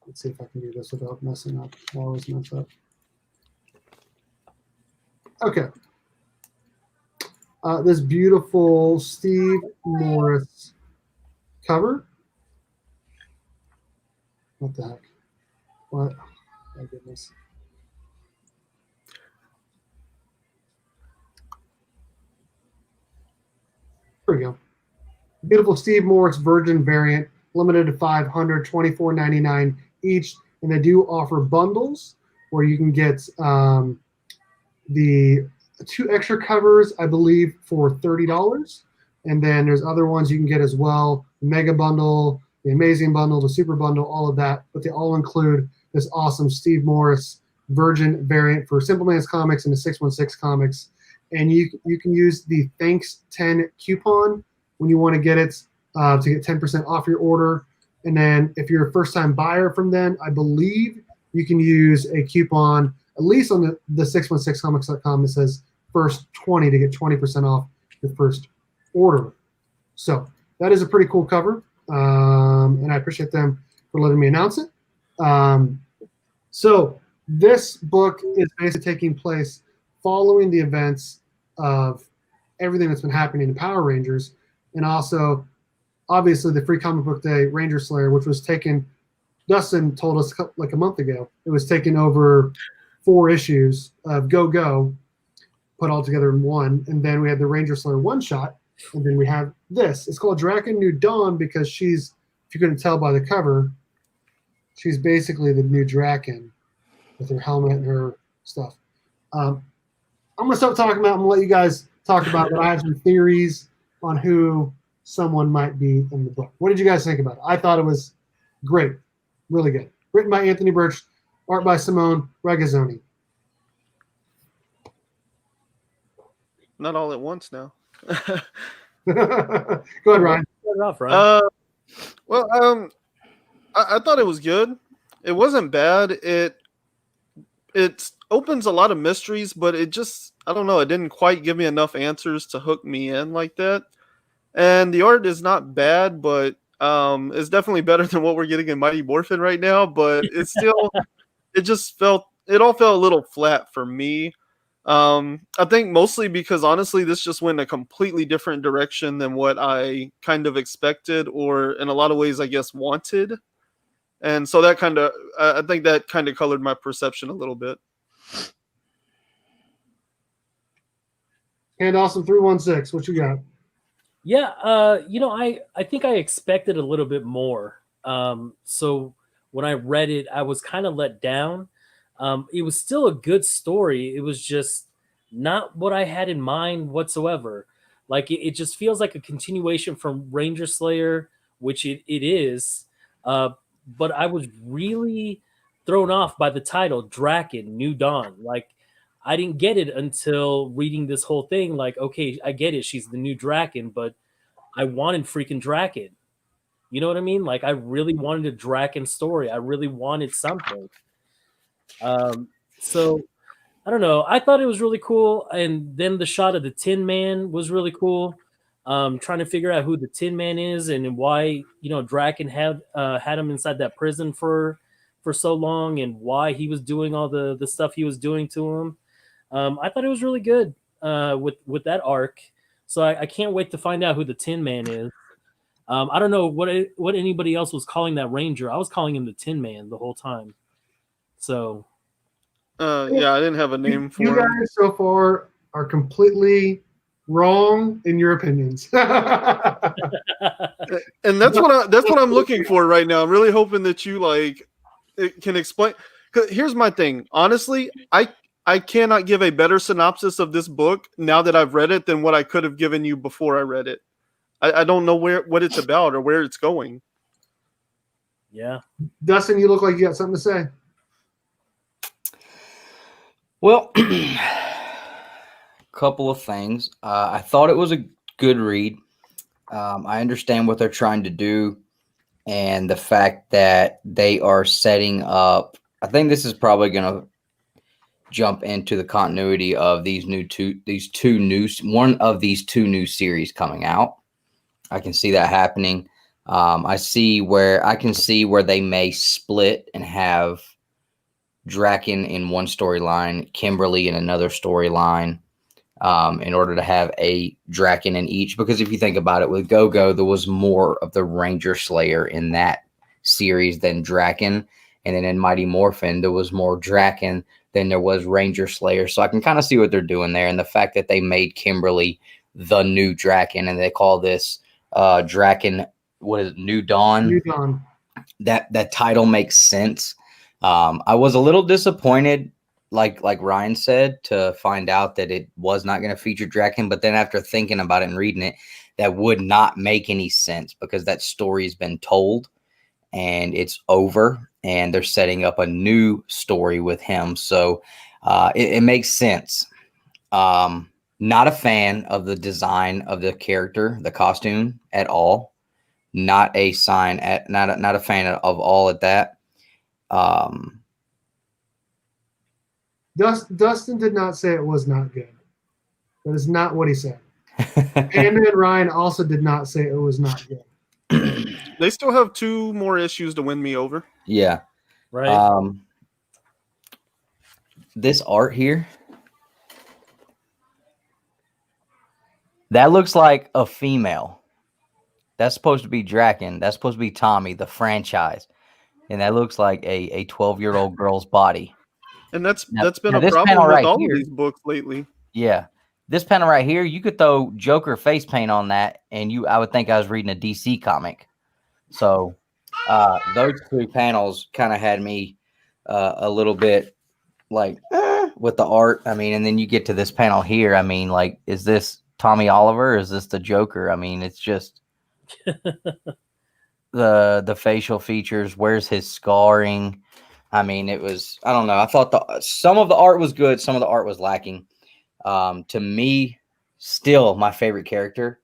Let's see if I can do this without messing up. I always mess up. Okay. This beautiful Steve Morris cover. What the heck? What? My goodness. There we go. Beautiful Steve Morris Virgin variant, limited to 500, $24.99 each. And they do offer bundles where you can get the 2 extra covers, I believe, for $30. And then there's other ones you can get as well. The Mega Bundle, the Amazing Bundle, the Super Bundle, all of that. But they all include this awesome Steve Morris Virgin variant for Simple Man's Comics and the 616 Comics. And you can use the Thanks 10 coupon when you want to get it to get 10% off your order. And then if you're a first-time buyer from them, I believe you can use a coupon, at least on the 616comics.com, that says first 20 to get 20% off your first order. So that is a pretty cool cover, and I appreciate them for letting me announce it. So this book is basically taking place following the events of everything that's been happening in Power Rangers, and also obviously the Free Comic Book Day Ranger Slayer, which was taken, Dustin told us like a month ago, it was taken over 4 issues of Go, put all together in one. And then we had the Ranger Slayer one-shot, and then we have this. It's called Draken New Dawn because she's, if you couldn't tell by the cover, she's basically the new Draken with her helmet and her stuff. I'm going to stop talking about it. I'm going to let you guys talk about it, but I have some theories on who someone might be in the book. What did you guys think about it? I thought it was great. Really good. Written by Anthony Birch, art by Simone Regazzoni. Not all at once now. Go ahead, Ryan. Start it off, Ryan. I thought it was good. It wasn't bad. It opens a lot of mysteries, but it just, I don't know, it didn't quite give me enough answers to hook me in like that. And the art is not bad, but it's definitely better than what we're getting in Mighty Morphin right now. But it's still, it all felt a little flat for me. I think mostly because honestly, this just went a completely different direction than what I kind of expected, or in a lot of ways, I guess, wanted. And so that I think that kind of colored my perception a little bit. Pandawesome316, what you got? Yeah, I think I expected a little bit more. So when I read it, I was kind of let down. It was still a good story. It was just not what I had in mind whatsoever. Like it just feels like a continuation from Ranger Slayer, which it is. But I was really thrown off by the title, Draken, New Dawn. Like I didn't get it until reading this whole thing. Like, okay, I get it. She's the new Draken, but I wanted freaking Draken. You know what I mean? Like I really wanted a Draken story. I really wanted something. So I don't know. I thought it was really cool. And then the shot of the Tin Man was really cool. Trying to figure out who the Tin Man is and why, Draken had him inside that prison for so long and why he was doing all the stuff he was doing to him. I thought it was really good with that arc. So I can't wait to find out who the Tin Man is. I don't know what anybody else was calling that Ranger. I was calling him the Tin Man the whole time. So yeah, I didn't have a name for you him. guys so far are completely wrong in your opinions. And that's what I'm looking for right now. I'm really hoping that you can explain. 'Cause here's my thing. Honestly, I cannot give a better synopsis of this book now that I've read it than what I could have given you before I read it. I don't know what it's about or where it's going. Yeah. Dustin, you look like you got something to say. Well, couple of things. I thought it was a good read. I understand what they're trying to do, and the fact that they are setting up. I think this is probably going to jump into the continuity of one of these two new series coming out. I can see that happening. I can see where they may split and have Draken in one storyline, Kimberly in another storyline, in order to have a Draken in each. Because if you think about it, with Go-Go, there was more of the Ranger Slayer in that series than Draken. And then in Mighty Morphin, there was more Draken than there was Ranger Slayer. So I can kind of see what they're doing there. And the fact that they made Kimberly the new Draken, and they call this Draken, what is it, New Dawn? New Dawn. That title makes sense. I was a little disappointed, like Ryan said, to find out that it was not going to feature Draken. But then after thinking about it and reading it, that would not make any sense because that story has been told and it's over, and they're setting up a new story with him. So it makes sense. Not a fan of the design of the character, the costume at all. Not a fan of all at that. Dustin did not say it was not good. That is not what he said. And Ryan also did not say it was not good. They still have 2 more issues to win me over. Yeah. Right. This art here, that looks like a female. That's supposed to be Draken. That's supposed to be Tommy, the franchise. And that looks like a 12-year-old girl's body. And that's been now a this problem panel with right all here- of these books lately. Yeah. This panel right here, you could throw Joker face paint on that, and I would think I was reading a DC comic. So those 2 panels kind of had me a little bit like with the art. I mean, and then you get to this panel here. I mean, like, is this Tommy Oliver? Or is this the Joker? I mean, it's just the facial features. Where's his scarring? I mean, it was, I don't know. I thought some of the art was good. Some of the art was lacking. To me, still my favorite character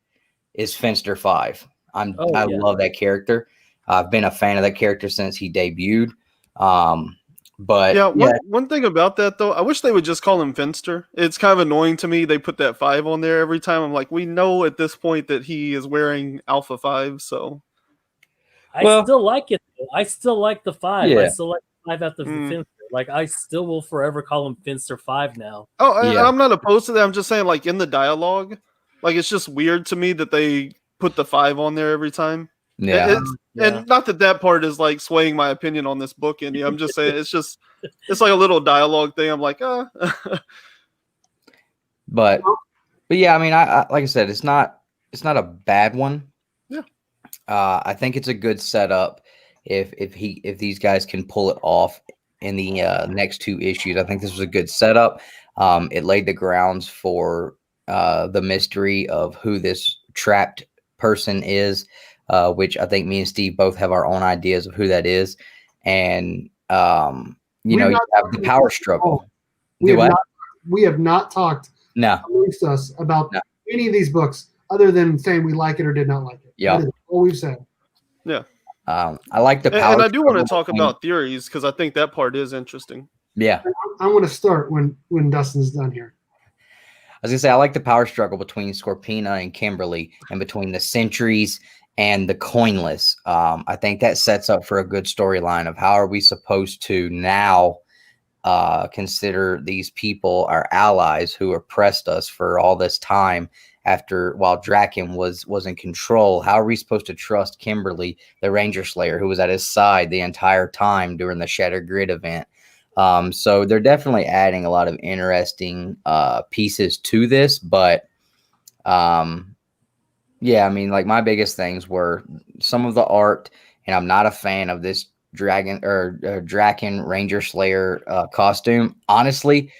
is Finster 5. I love that character. I've been a fan of that character since he debuted. But one thing about that though, I wish they would just call him Finster. It's kind of annoying to me. They put that 5 on there every time. I'm like, we know at this point that he is wearing Alpha 5. So I still like it. I still like the 5. Yeah. I still like the 5 after Finster. Like, I still will forever call him Finster 5 now. Oh, I'm not opposed to that. I'm just saying, like, in the dialogue, like, it's just weird to me that they put the 5 on there every time. yeah, And not that part is like swaying my opinion on this book any. I'm just saying it's like a little dialogue thing. I'm like, but yeah, I mean, I like I said, it's not a bad one. Yeah. I think it's a good setup if these guys can pull it off in the next 2 issues. I think this was a good setup. It laid the grounds for the mystery of who this trapped person is. Which I think me and Steve both have our own ideas of who that is. And, you have the power struggle. We have not talked amongst us about any of these books other than saying we like it or did not like it. Yeah. That is all we've said. Yeah. I like the power. And I do want to talk about theories because I think that part is interesting. Yeah. I want to start when Dustin's done here. I was going to say, I like the power struggle between Scorpina and Kimberly and between the Sentries and the Coinless. I think that sets up for a good storyline of how are we supposed to now consider these people our allies who oppressed us for all this time while Draken was in control. How are we supposed to trust Kimberly, the Ranger Slayer, who was at his side the entire time during the Shattered Grid event? So they're definitely adding a lot of interesting pieces to this, but yeah, I mean, like, my biggest things were some of the art, and I'm not a fan of this Draken Ranger Slayer costume. Honestly,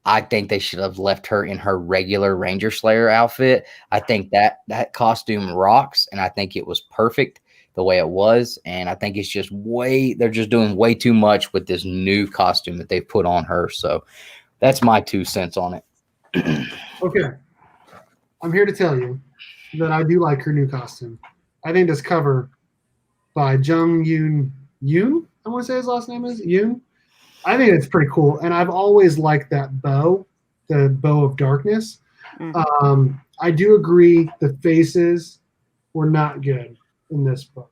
I think they should have left her in her regular Ranger Slayer outfit. I think that costume rocks, and I think it was perfect the way it was. And I think it's just they're just doing way too much with this new costume that they put on her. So that's my 2 cents on it. Okay. I'm here to tell you that I do like her new costume. I think this cover by Jung Yoon. I want to say his last name is Yoon. I think it's pretty cool, and I've always liked that bow, the bow of darkness. I do agree the faces were not good in this book.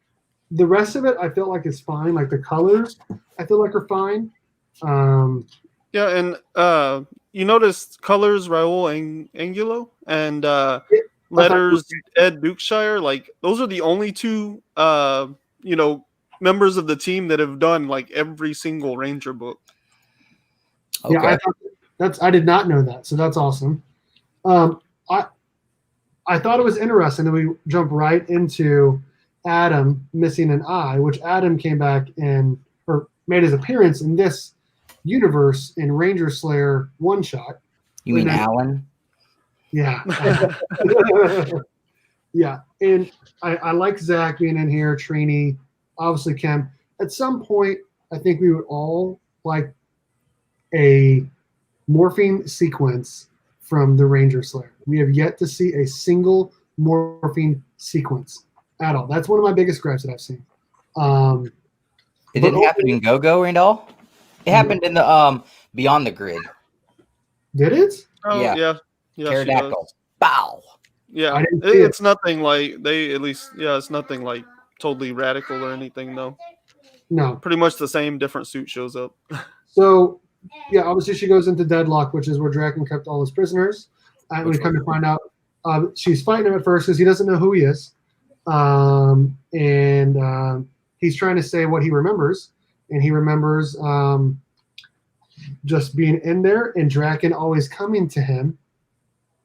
The rest of it I feel like is fine. Like the colors, I feel like are fine. Yeah, and you noticed colors Raul Angulo and letters Ed Dukeshire. Like those are the only two members of the team that have done like every single Ranger book. Okay. Yeah, I did not know that, so that's awesome. I thought it was interesting that we jump right into Adam missing an eye, which Adam came back or made his appearance in this universe in Ranger Slayer one shot. You mean Alan? Yeah. Yeah. And I like Zach being in here, Trini, obviously Kim. At some point, I think we would all like a morphing sequence from the Ranger Slayer. We have yet to see a single morphing sequence at all. That's one of my biggest gripes that I've seen. It didn't happen in Go-Go and all? It happened in the Beyond the Grid. Did it? Oh, yeah. Pterodactyl. Bow. Yeah, it's nothing like it's nothing like totally radical or anything, though. No. Pretty much the same, different suit shows up. So, yeah, obviously she goes into Deadlock, which is where Draken kept all his prisoners. And we come to find out she's fighting him at first because he doesn't know who he is. He's trying to say what he remembers. And he remembers just being in there and Draken always coming to him,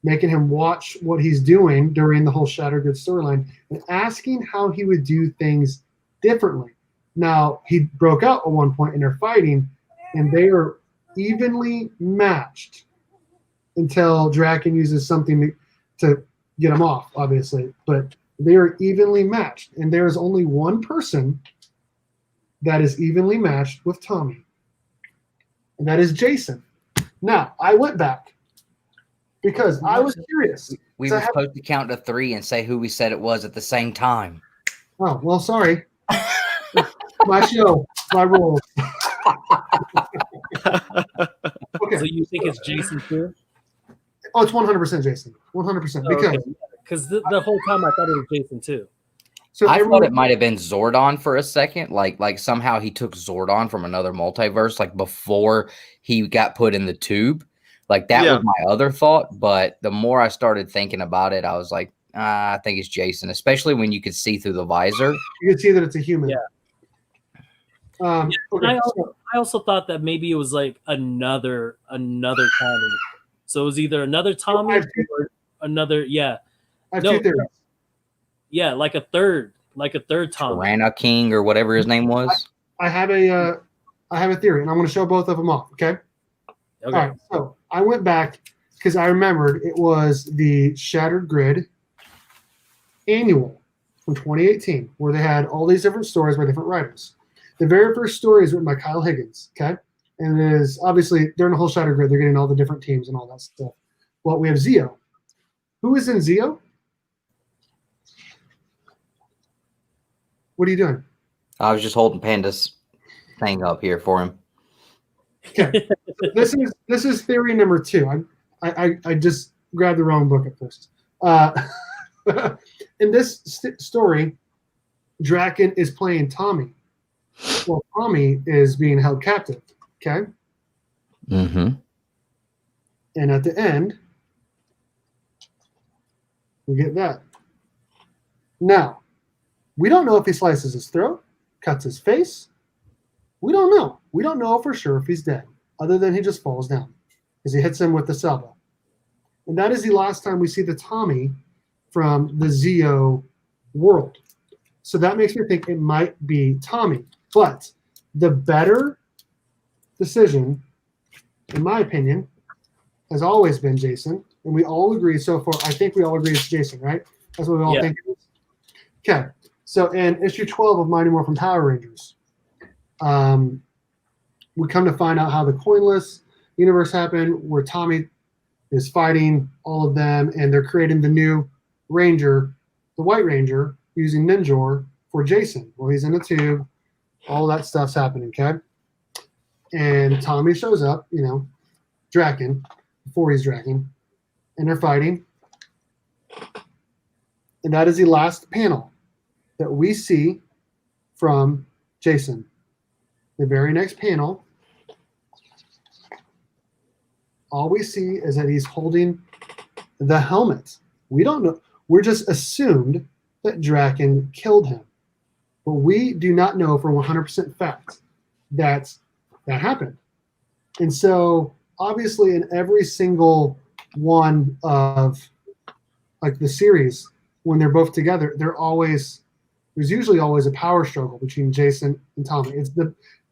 making him watch what he's doing during the whole Shattered Good storyline and asking how he would do things differently. Now, he broke out at one point and they're fighting, and they are evenly matched until Draken uses something to get him off, obviously. But they are evenly matched, and there is only one person that is evenly matched with Tommy, and that is Jason. Now, I went back because I was curious. We were supposed to count to 3 and say who we said it was at the same time. Oh, well, sorry. My show, my rules. Okay. So you think it's Jason too? Oh, it's 100% Jason. 100%. Because the whole time I thought it was Jason too. So I thought it might have been Zordon for a second. Like somehow he took Zordon from another multiverse, like before he got put in the tube. Like that was my other thought. But the more I started thinking about it, I was like, I think it's Jason, especially when you could see through the visor. You can see that it's a human. Yeah. Okay. I also thought that maybe it was like another Tommy. So it was either another Tommy or another. Yeah. I have two theories. Yeah, like a third Tommy. Rana King or whatever his name was. I have a theory, and I'm going to show both of them off. Okay. All right. So I went back because I remembered it was the Shattered Grid annual from 2018, where they had all these different stories by different writers. The very first story is written by Kyle Higgins, okay? And it is obviously during the whole Shattered Grid, they're getting all the different teams and all that stuff. Well, we have Zeo. Who is in Zeo? What are you doing? I was just holding Panda's thing up here for him. Okay. This is theory number 2. I just grabbed the wrong book at first. In this story, Draken is playing Tommy. Well, Tommy is being held captive. Okay. Mm-hmm. And at the end, we get that. Now, we don't know if he slices his throat, cuts his face. We don't know. We don't know for sure if he's dead, other than he just falls down because he hits him with the salvo. And that is the last time we see the Tommy from the Zeo world. So that makes me think it might be Tommy. But the better decision, in my opinion, has always been Jason. And we all agree so far. I think we all agree it's Jason, right? That's what we all think it is. Okay. So in issue 12 of Mighty Morphin Power Rangers, we come to find out how the coinless universe happened, where Tommy is fighting all of them, and they're creating the new Ranger, the White Ranger, using Ninjor for Jason. Well, he's in a tube. All that stuff's happening, okay? And Tommy shows up, Draken, before he's Draken, and they're fighting. And that is the last panel that we see from Jason. The very next panel, all we see is that he's holding the helmet. We don't know. We're just assumed that Draken killed him. But we do not know for 100% fact that happened. And so, obviously, in every single one of like the series, when they're both together, there's usually always a power struggle between Jason and Tommy.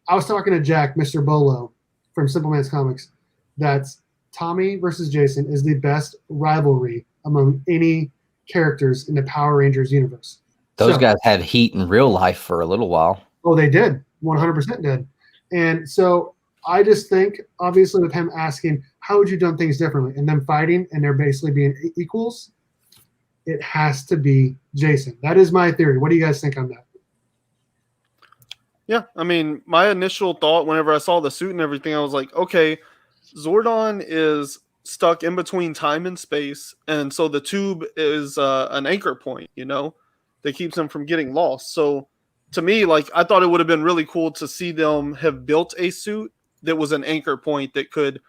I was talking to Jack, Mr. Bolo, from Simple Man's Comics, that Tommy versus Jason is the best rivalry among any characters in the Power Rangers universe. Those guys had heat in real life for a little while. Oh, they did. 100% did. And so I just think, obviously, with him asking, how would you have done things differently? And them fighting, and they're basically being equals, it has to be Jason. That is my theory. What do you guys think on that? Yeah, I mean, my initial thought whenever I saw the suit and everything, I was like, okay, Zordon is stuck in between time and space, and so the tube is an anchor point, that keeps him from getting lost. So to me, like, I thought it would have been really cool to see them have built a suit that was an anchor point that could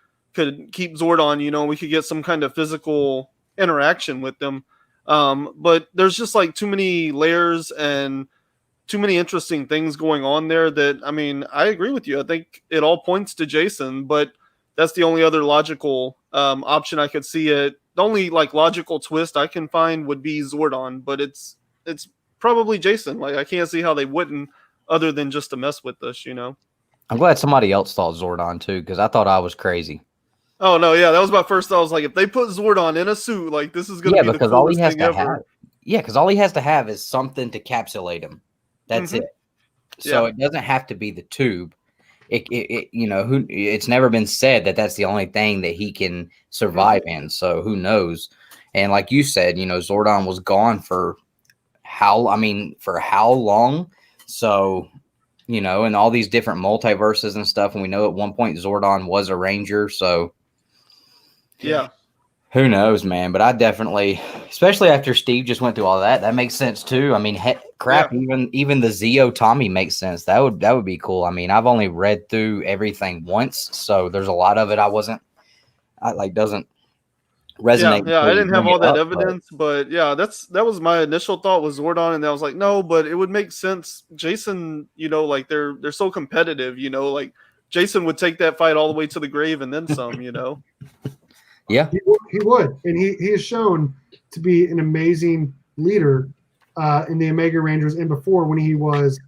keep Zordon, we could get some kind of physical interaction with them. But there's just like too many layers and too many interesting things going on there that, I mean, I agree with you. I think it all points to Jason, but that's the only other logical option I could see. The only like logical twist I can find would be Zordon, but it's probably Jason. Like, I can't see how they wouldn't, other than just to mess with us, I'm glad somebody else thought Zordon too, because I thought I was crazy. Oh no, yeah, that was my first thought. I was like, if they put Zordon in a suit, like, this is gonna be the coolest thing ever. Because all he has to have is something to encapsulate him. That's it. So it doesn't have to be the tube. It's never been said that that's the only thing that he can survive in. So who knows? And like you said, Zordon was gone for how long? So, and all these different multiverses and stuff. And we know at one point Zordon was a Ranger. So yeah, who knows, man? But I definitely, especially after Steve just went through all that makes sense too. I mean, even the Zeo Tommy makes sense. That would be cool. I mean, I've only read through everything once, so there's a lot of it doesn't resonate. Yeah, I didn't have all that evidence, but yeah, that was my initial thought was Zordon, and I was like, no, but it would make sense. Jason, like they're so competitive, like Jason would take that fight all the way to the grave and then some, Yeah, he would, and he is shown to be an amazing leader in the Omega Rangers, and before when he was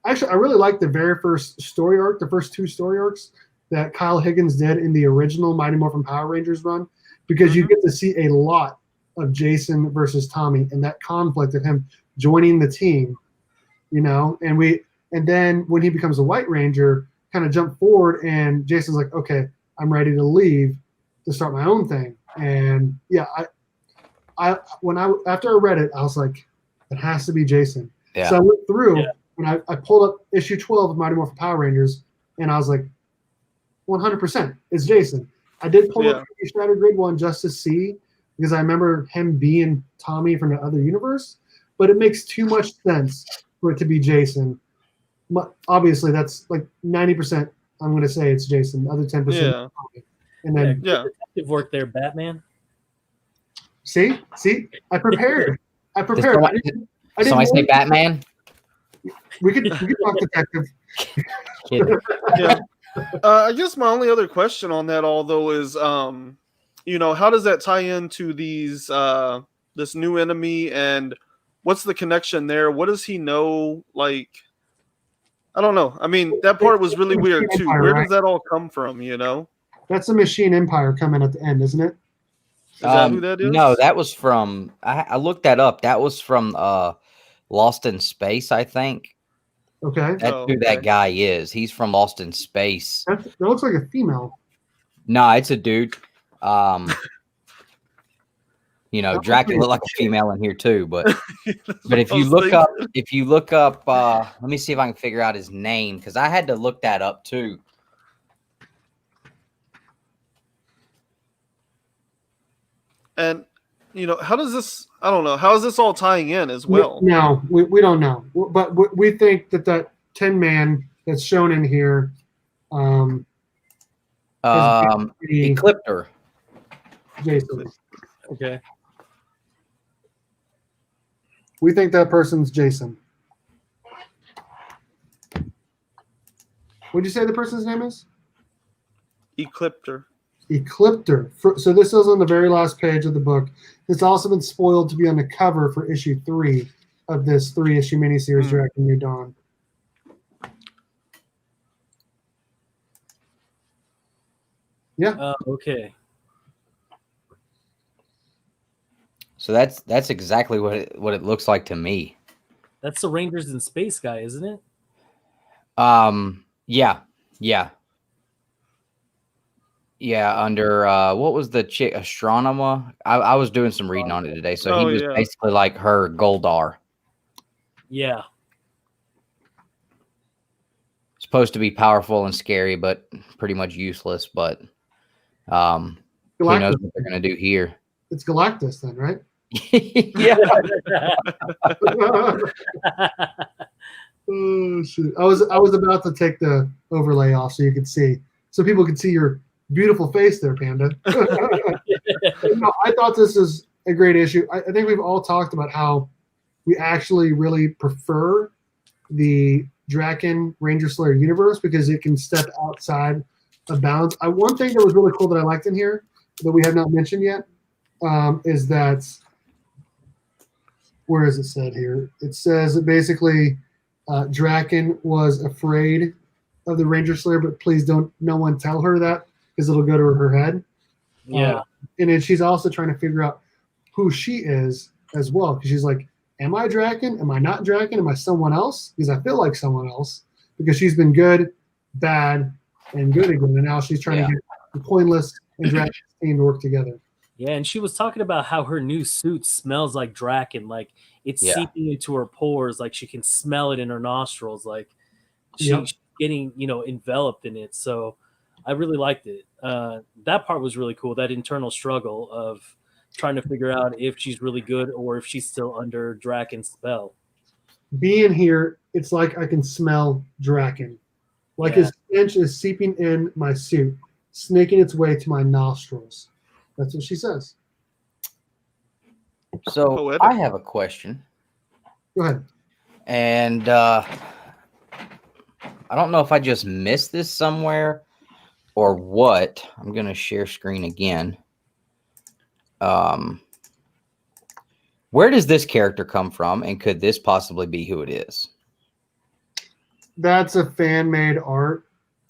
actually, I really liked the very first story arc, the first two story arcs that Kyle Higgins did in the original Mighty Morphin Power Rangers run, because you get to see a lot of Jason versus Tommy and that conflict of him joining the team, and then when he becomes a White Ranger, kind of jump forward, and Jason's like, okay, I'm ready to leave to start my own thing. And yeah, after I read it, I was like, it has to be Jason. Yeah. So I went through and I pulled up issue 12 of Mighty Morphin Power Rangers, and I was like, 100%, it's Jason. I did pull up Shattered Grid 1 just to see, because I remember him being Tommy from the other universe, but it makes too much sense for it to be Jason. Obviously, that's like 90%. I'm going to say it's Jason. The other 10%. Yeah. And then detective work there, Batman. See, I prepared. I didn't Somebody say Batman. We could talk detective. Yeah. I guess my only other question on that although is, how does that tie into these this new enemy, and what's the connection there? What does he know? Like, I don't know. I mean, that part was really weird too. Where does that all come from? That's a Machine Empire coming at the end, isn't it? Is that who that is? No, that was from. I looked that up. That was from Lost in Space, I think. Okay. That's who that guy is. He's from Lost in Space. That looks like a female. No, it's a dude. You know, Drac can look like a female in here too, but if I you was look thinking. up, let me see if I can figure out his name because I had to look that up too. And you know, how does this? I don't know. How is this all tying in as well? No, we don't know, but we think that 10 man that's shown in here, Ecliptor. Jason. Okay. We think that person's Jason. What'd you say the person's name is? Ecliptor. Ecliptor. So this is on the very last page of the book. It's also been spoiled to be on the cover for issue 3 of this 3-issue miniseries, Dragon New Dawn. Yeah. Okay. So that's exactly what it looks like to me. That's the Rangers in Space guy, isn't it? Yeah. Under what was the chick? Astronema. I was doing some reading on it today. So he was basically like her Goldar. Yeah. Supposed to be powerful and scary, but pretty much useless. But who knows what they're gonna do here? It's Galactus then, right? Yeah. Oh shoot! I was about to take the overlay off so you could see, so people could see your beautiful face there, Panda. No, I thought this was a great issue. I think we've all talked about how we actually really prefer the Draken Ranger Slayer universe because it can step outside of bounds. One thing that was really cool that I liked in here that we have not mentioned yet is that, where is it said here? It says that basically Draken was afraid of the Ranger Slayer, but please no one tell her that because it'll go to her head. Yeah. And then she's also trying to figure out who she is as well, because she's like, am I Draken? Am I not Draken? Am I someone else? Because I feel like someone else because she's been good, bad, and good again. And now she's trying to get the Pointless and Draken team to work together. Yeah, and she was talking about how her new suit smells like Draken, like it's seeping into her pores, like she can smell it in her nostrils, like she's getting, enveloped in it. So I really liked it. That part was really cool, that internal struggle of trying to figure out if she's really good or if she's still under Draken's spell. Being here, it's like I can smell Draken. Like his stench is seeping in my suit, snaking its way to my nostrils. That's what she says. So I have a question. Go ahead. And I don't know if I just missed this somewhere or what. I'm going to share screen again. Where does this character come from, and could this possibly be who it is? That's a fan-made art.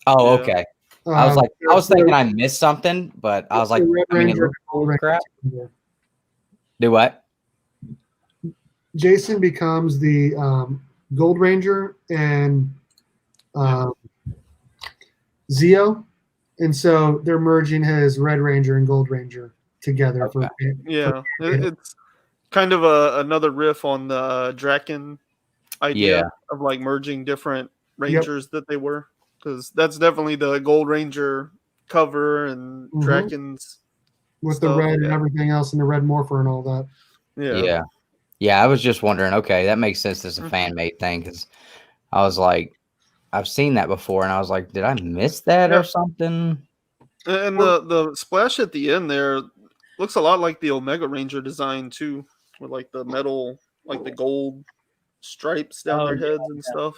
Oh, okay. I was thinking I missed something, but I was like, crap. Do what? Jason becomes the Gold Ranger and Zeo, and so they're merging his Red Ranger and Gold Ranger together. Okay. It's kind of another riff on the Draken idea of like merging different Rangers that they were, because that's definitely the Gold Ranger cover and Draken's with stuff, the red and everything else and the red morpher and all that. Yeah. I was just wondering. Okay, that makes sense. As a fan made thing, because I was like, I've seen that before, and I was like, did I miss that or something? And the splash at the end there looks a lot like the Omega Ranger design too, with like the metal, like the gold stripes down their heads and stuff.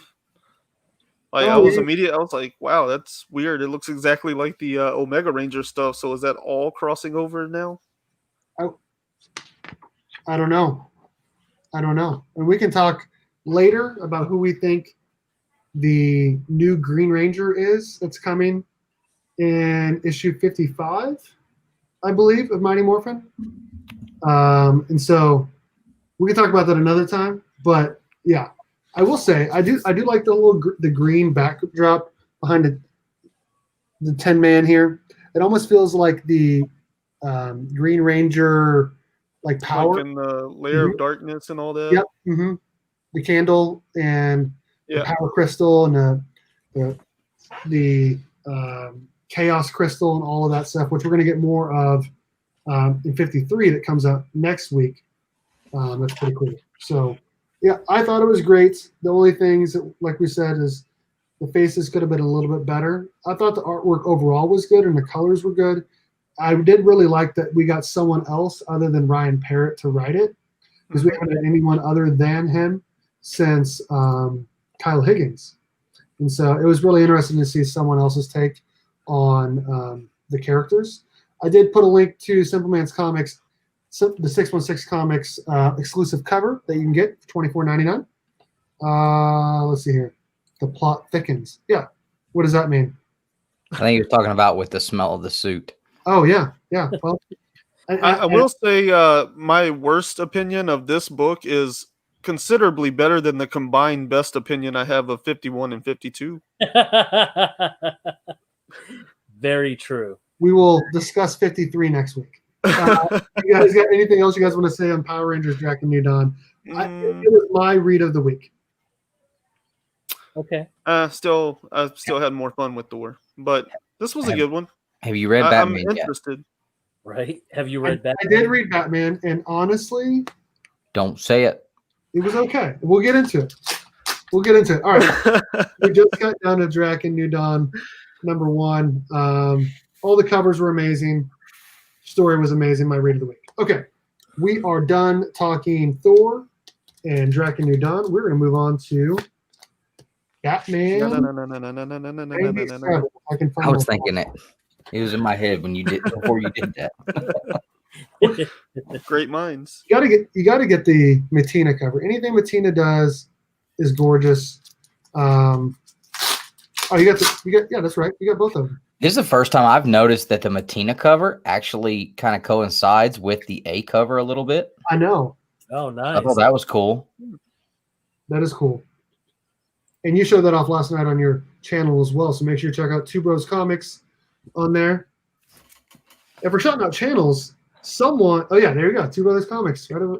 Like I was like, wow, that's weird. It looks exactly like the Omega Ranger stuff. So is that all crossing over now? I don't know. And we can talk later about who we think the new Green Ranger is that's coming in issue 55, I believe, of Mighty Morphin. And so we can talk about that another time. But yeah, I will say I do like the green backdrop behind the 10 man here. It almost feels like the Green Ranger like power. Like in the layer of darkness and all that. Yep. Mm-hmm. The candle and the power crystal and the chaos crystal and all of that stuff, which we're going to get more of in 53 that comes out next week. That's pretty cool. So, yeah, I thought it was great. The only things that, like we said, is the faces could have been a little bit better. I thought the artwork overall was good and the colors were good. I did really like that we got someone else other than Ryan Parrott to write it, because we haven't had anyone other than him since Kyle Higgins. And so it was really interesting to see someone else's take on the characters. I did put a link to Simple Man's Comics, the 616 Comics exclusive cover that you can get for $24.99. Let's see here. The plot thickens. Yeah. What does that mean? I think he was talking about with the smell of the suit. Oh, yeah. Yeah. Well, I will say my worst opinion of this book is considerably better than the combined best opinion I have of 51 and 52. Very true. We will discuss 53 next week. You guys got anything else you guys want to say on Power Rangers Drac and New Dawn? It was my read of the week. Okay. I still had more fun with Thor, but this was a good one. Have you read Batman? I'm interested. Yet? Right? Have you read Batman? I did read Batman, and honestly, don't say it. It was okay. We'll get into it. All right. We just got down to Drac and New Dawn #1. All the covers were amazing. Story was amazing. My read of the week. Okay. We are done talking Thor and Drac and New Dawn. We're going to move on to Batman. I was thinking it. It was in my head when you did before you did that. Great minds. You gotta get the Matina cover. Anything Matina does is gorgeous. Yeah, that's right. You got both of them. This is the first time I've noticed that the Matina cover actually kind of coincides with the A cover a little bit. I know. Oh, nice. I thought that was cool. That is cool. And you showed that off last night on your channel as well. So make sure you check out 2BrothersComics on there. And for shouting out channels, there you go. 2BrothersComics. Right,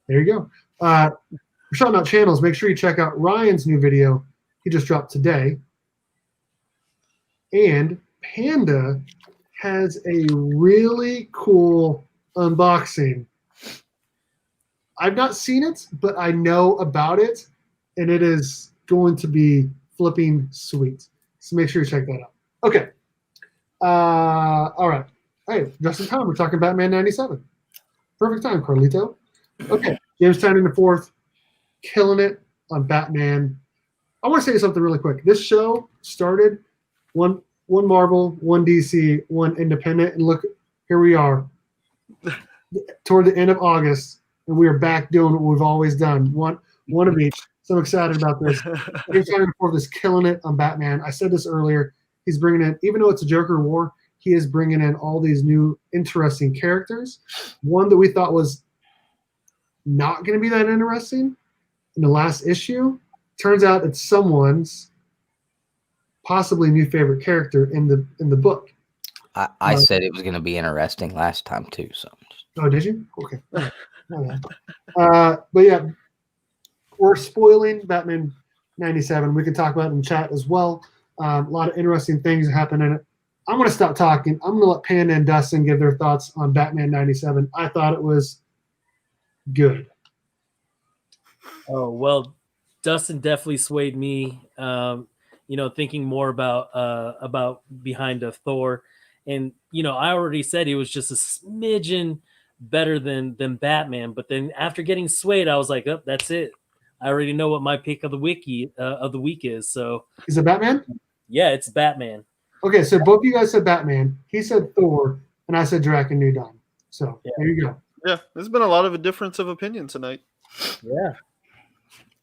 there you go. For shouting out channels, make sure you check out Ryan's new video he just dropped today. And Panda has a really cool unboxing. I've not seen it, but I know about it, and it is going to be flipping sweet. So make sure you check that out. Okay. All right. Hey, just in time. We're talking Batman 97. Perfect time, Carlito. Okay. James Tynion the fourth, killing it on Batman. I want to say something really quick. This show started one Marvel, one DC, one independent, and look, here we are toward the end of August, and we are back doing what we've always done. One of each. So excited about this. James Tynion the fourth is killing it on Batman. I said this earlier. He's bringing in, even though it's a Joker war, he is bringing in all these new interesting characters. One that we thought was not going to be that interesting in the last issue, turns out it's someone's possibly new favorite character in the book. I said it was going to be interesting last time too. So. Oh, did you? Okay. But yeah, we're spoiling Batman 97. We can talk about it in chat as well. A lot of interesting things happen in it. I'm going to stop talking. I'm going to let Panda and Dustin give their thoughts on Batman 97. I thought it was good. Oh, well, Dustin definitely swayed me, thinking more about Behind of Thor. And, I already said he was just a smidgen better than Batman. But then after getting swayed, I was like, oh, that's it. I already know what my pick of the week is. So is it Batman? Yeah, it's Batman. Okay, so both of you guys said Batman. He said Thor, and I said Drac and New Dawn. So there you go. Yeah, there's been a lot of a difference of opinion tonight. Yeah.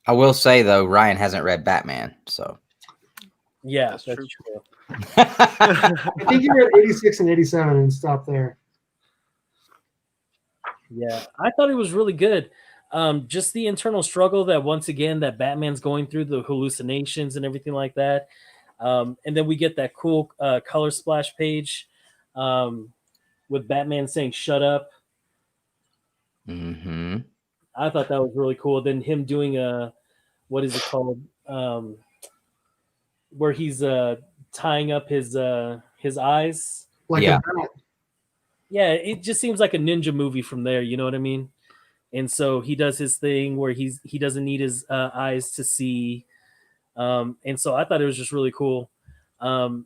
I will say though, Ryan hasn't read Batman, so. Yeah, that's true. I think you read 86 and 87 and stopped there. Yeah, I thought it was really good. Just the internal struggle that once again that Batman's going through, the hallucinations and everything like that. And then we get that cool color splash page with Batman saying "shut up." Mm-hmm. I thought that was really cool. Then him doing what is it called? Where he's tying up his eyes. Like Yeah. a bat. Yeah, it just seems like a ninja movie from there. You know what I mean? And so he does his thing where he doesn't need his eyes to see. And so I thought it was just really cool. And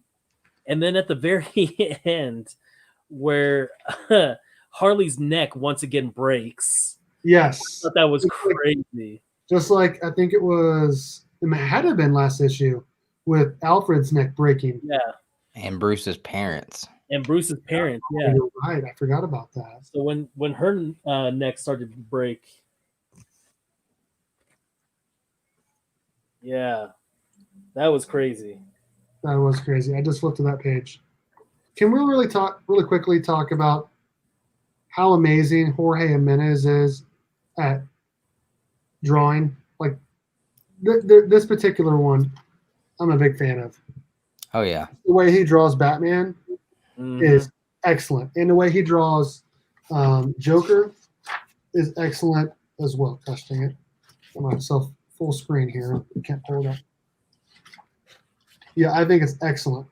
then at the very end, where Harley's neck once again breaks. Yes. I thought that was crazy. Just like I think it had to have been last issue with Alfred's neck breaking. Yeah. And Bruce's parents. And Bruce's parents, yeah. You're right. I forgot about that. So when her neck started to break, yeah, that was crazy. That was crazy. I just flipped to that page. Can we really quickly talk about how amazing Jorge Jimenez is at drawing? Like this particular one, I'm a big fan of. Oh yeah. The way he draws Batman is excellent, and the way he draws Joker is excellent as well. Gosh dang it! I'm on myself full screen here. I can't pull it up. Yeah, I think it's excellent.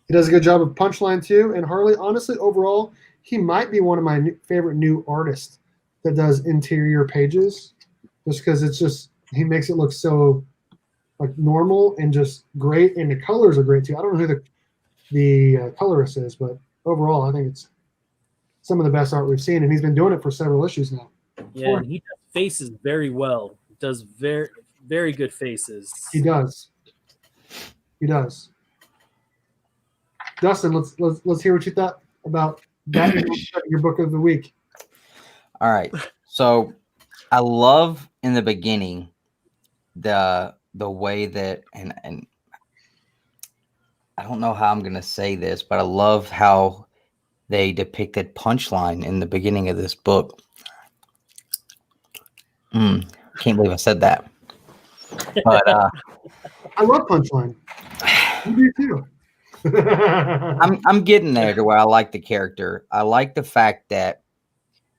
He does a good job of Punchline too, and Harley. Honestly, overall, he might be one of my favorite new artists that does interior pages, just because he makes it look so like normal and just great, and the colors are great too. I don't know who the colorist is, but overall, I think it's some of the best art we've seen, and he's been doing it for several issues now. Yeah, and he does faces very well. Does very, very good faces. He does. He does. Dustin, let's hear what you thought about that. Your book of the week. All right. So I love in the beginning the way that and I don't know how I'm gonna say this, but I love how they depicted Punchline in the beginning of this book. Can't believe I said that. But I love Punchline. You do too. I'm getting there to where I like the character. I like the fact that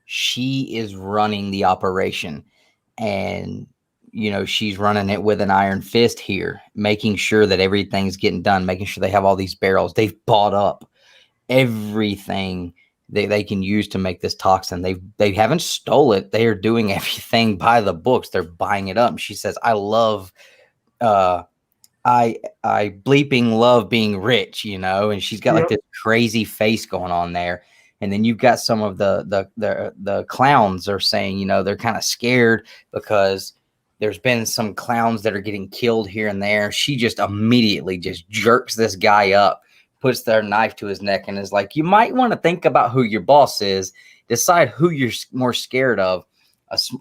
she is running the operation, and she's running it with an iron fist here, making sure that everything's getting done, making sure they have all these barrels. They've bought up everything they can use to make this toxin. They haven't stole it. They are doing everything by the books. They're buying it up. She says, I love I bleeping love being rich, and she's got like this crazy face going on there. And then you've got some of the clowns are saying, they're kind of scared because there's been some clowns that are getting killed here and there. She just immediately just jerks this guy up, puts their knife to his neck, and is like, you might want to think about who your boss is, decide who you're more scared of,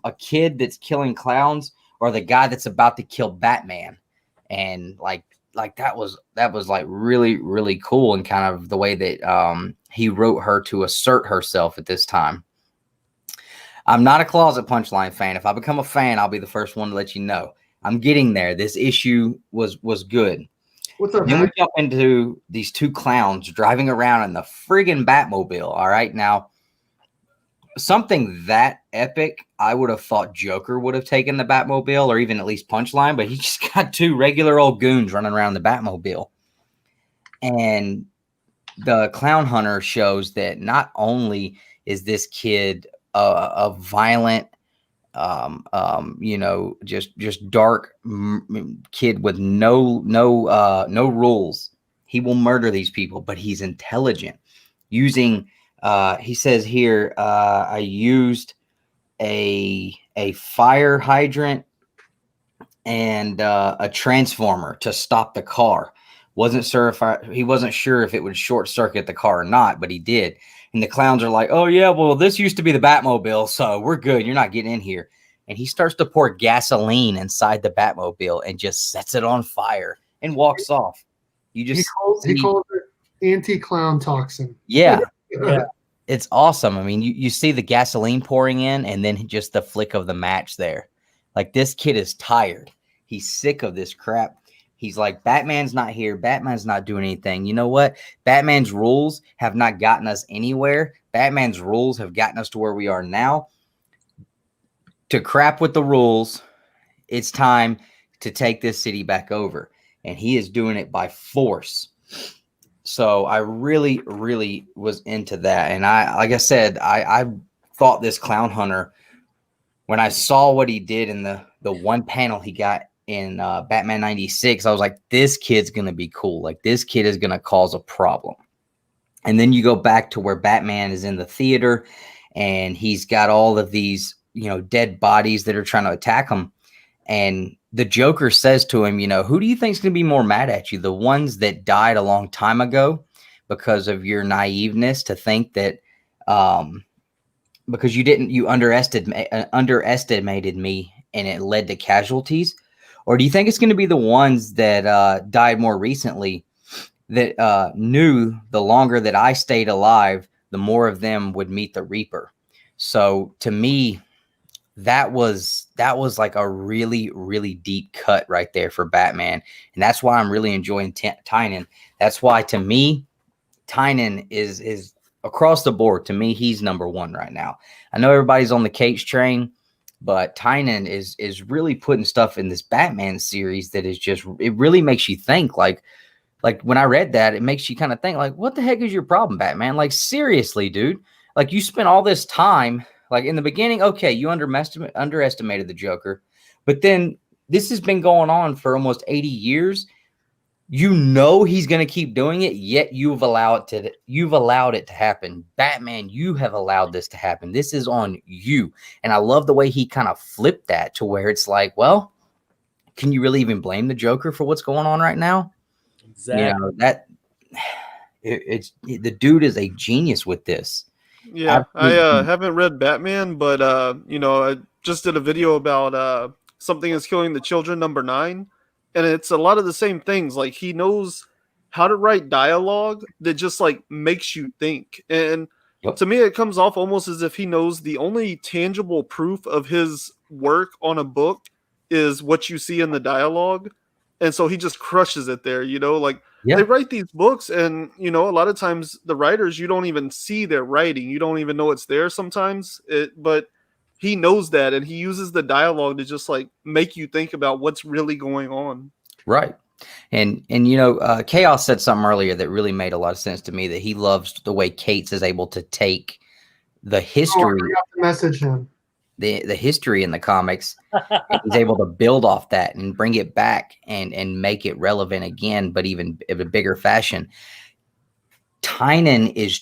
a kid that's killing clowns or the guy that's about to kill Batman. And like that was like really, really cool, and kind of the way that he wrote her to assert herself at this time. I'm not a closet Punchline fan. If I become a fan, I'll be the first one to let you know. I'm getting there. This issue was good. What's up? Then we jump into these two clowns driving around in the friggin' Batmobile. All right, now something that epic, I would have thought Joker would have taken the Batmobile, or even at least Punchline, but he just got two regular old goons running around the Batmobile. And the clown hunter shows that not only is this kid a violent, just dark kid with no rules. He will murder these people, but he's intelligent. Using, he says here, I used a fire hydrant and a transformer to stop the car. He wasn't sure if it would short circuit the car or not, but he did. And the clowns are like, oh yeah, well, this used to be the Batmobile, so we're good. You're not getting in here. And he starts to pour gasoline inside the Batmobile and just sets it on fire and walks off. You just he calls it anti-clown toxin. Yeah. It's awesome. I mean, you see the gasoline pouring in, and then just the flick of the match there. Like, this kid is tired. He's sick of this crap. He's like, Batman's not here. Batman's not doing anything. You know what? Batman's rules have not gotten us anywhere. Batman's rules have gotten us to where we are now. To crap with the rules, it's time to take this city back over. And he is doing it by force. So I really, really was into that. And like I said, I thought this Clown Hunter, when I saw what he did in the one panel he got in Batman 96, I was like, this kid's going to be cool. Like, this kid is going to cause a problem. And then you go back to where Batman is in the theater and he's got all of these, dead bodies that are trying to attack him. And the Joker says to him, who do you think is going to be more mad at you? The ones that died a long time ago because of your naiveness to think that, because you underestimated me and it led to casualties? Or do you think it's going to be the ones that died more recently that knew the longer that I stayed alive, the more of them would meet the Reaper? So to me, that was like a really, really deep cut right there for Batman. And that's why I'm really enjoying Tynan. That's why, to me, Tynan is across the board. To me, he's number one right now. I know everybody's on the Cates train, but Tynan is really putting stuff in this Batman series that is just, it really makes you think. Like when I read that, it makes you kind of think, like, what the heck is your problem, Batman? Like, seriously, dude. Like, you spent all this time, like, in the beginning, okay, you underestimated the Joker, but then this has been going on for almost 80 years. He's going to keep doing it, yet you've allowed it to happen. Batman, you have allowed this to happen. This is on you. And I love the way he kind of flipped that to where it's like, well, can you really even blame the Joker for what's going on right now? Exactly. The dude is a genius with this. Yeah, I haven't read Batman, but I just did a video about Something is Killing the Children, number 9, and it's a lot of the same things. Like, he knows how to write dialogue that just like makes you think. And to me, it comes off almost as if he knows the only tangible proof of his work on a book is what you see in the dialogue. And so he just crushes it there, They write these books and, a lot of times the writers, you don't even see their writing. You don't even know it's there sometimes. But he knows that, and he uses the dialogue to just like make you think about what's really going on. Right. And Chaos said something earlier that really made a lot of sense to me, that he loves the way Cates is able to take the history. I forgot to message him. The history in the comics, he's able to build off that and bring it back and make it relevant again, but even in a bigger fashion. Tynan is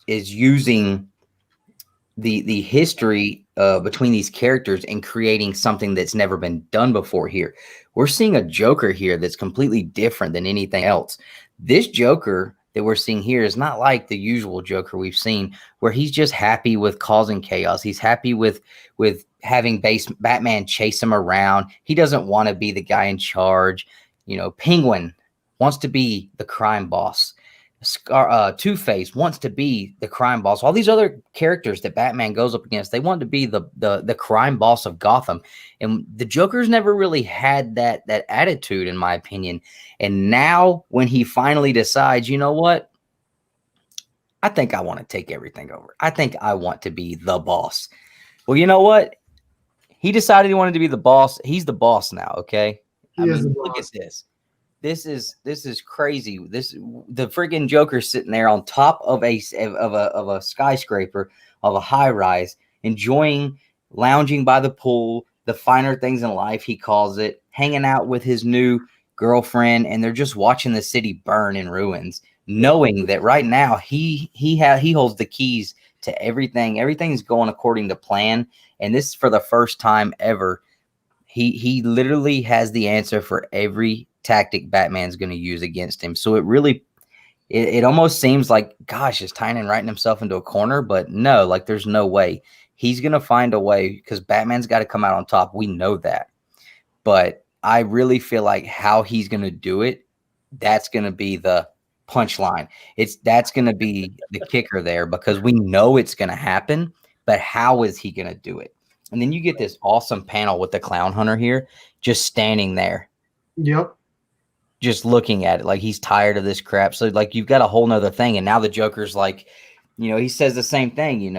using the history between these characters and creating something that's never been done before here. We're seeing a Joker here that's completely different than anything else. This Joker that we're seeing here is not like the usual Joker we've seen, where he's just happy with causing chaos. He's happy with having Batman chase him around. He doesn't want to be the guy in charge. Penguin wants to be the crime boss. Two-Face wants to be the crime boss. All these other characters that Batman goes up against, they want to be the crime boss of Gotham. And the Joker's never really had that attitude, in my opinion. And now when he finally decides, you know what? I think I want to take everything over. I think I want to be the boss. Well, you know what? He decided he wanted to be the boss. He's the boss now, okay? Look at this. This is crazy. The friggin' Joker's sitting there on top of a skyscraper, of a high rise, enjoying, lounging by the pool, the finer things in life, he calls it, hanging out with his new girlfriend, and they're just watching the city burn in ruins, knowing that right now he holds the keys to everything. Everything's going according to plan, and this is for the first time ever. He literally has the answer for every tactic Batman's going to use against him. So it almost seems like, gosh, is Tynan writing himself into a corner? But no, like, there's no way. He's going to find a way, because Batman's got to come out on top. We know that. But I really feel like how he's going to do it, that's going to be the punchline. That's going to be the kicker there, because we know it's going to happen, but how is he going to do it? And then you get this awesome panel with the Clown Hunter here, just standing there. Yep. just looking at it. Like, he's tired of this crap. So like, you've got a whole nother thing. And now the Joker's like, he says the same thing. He's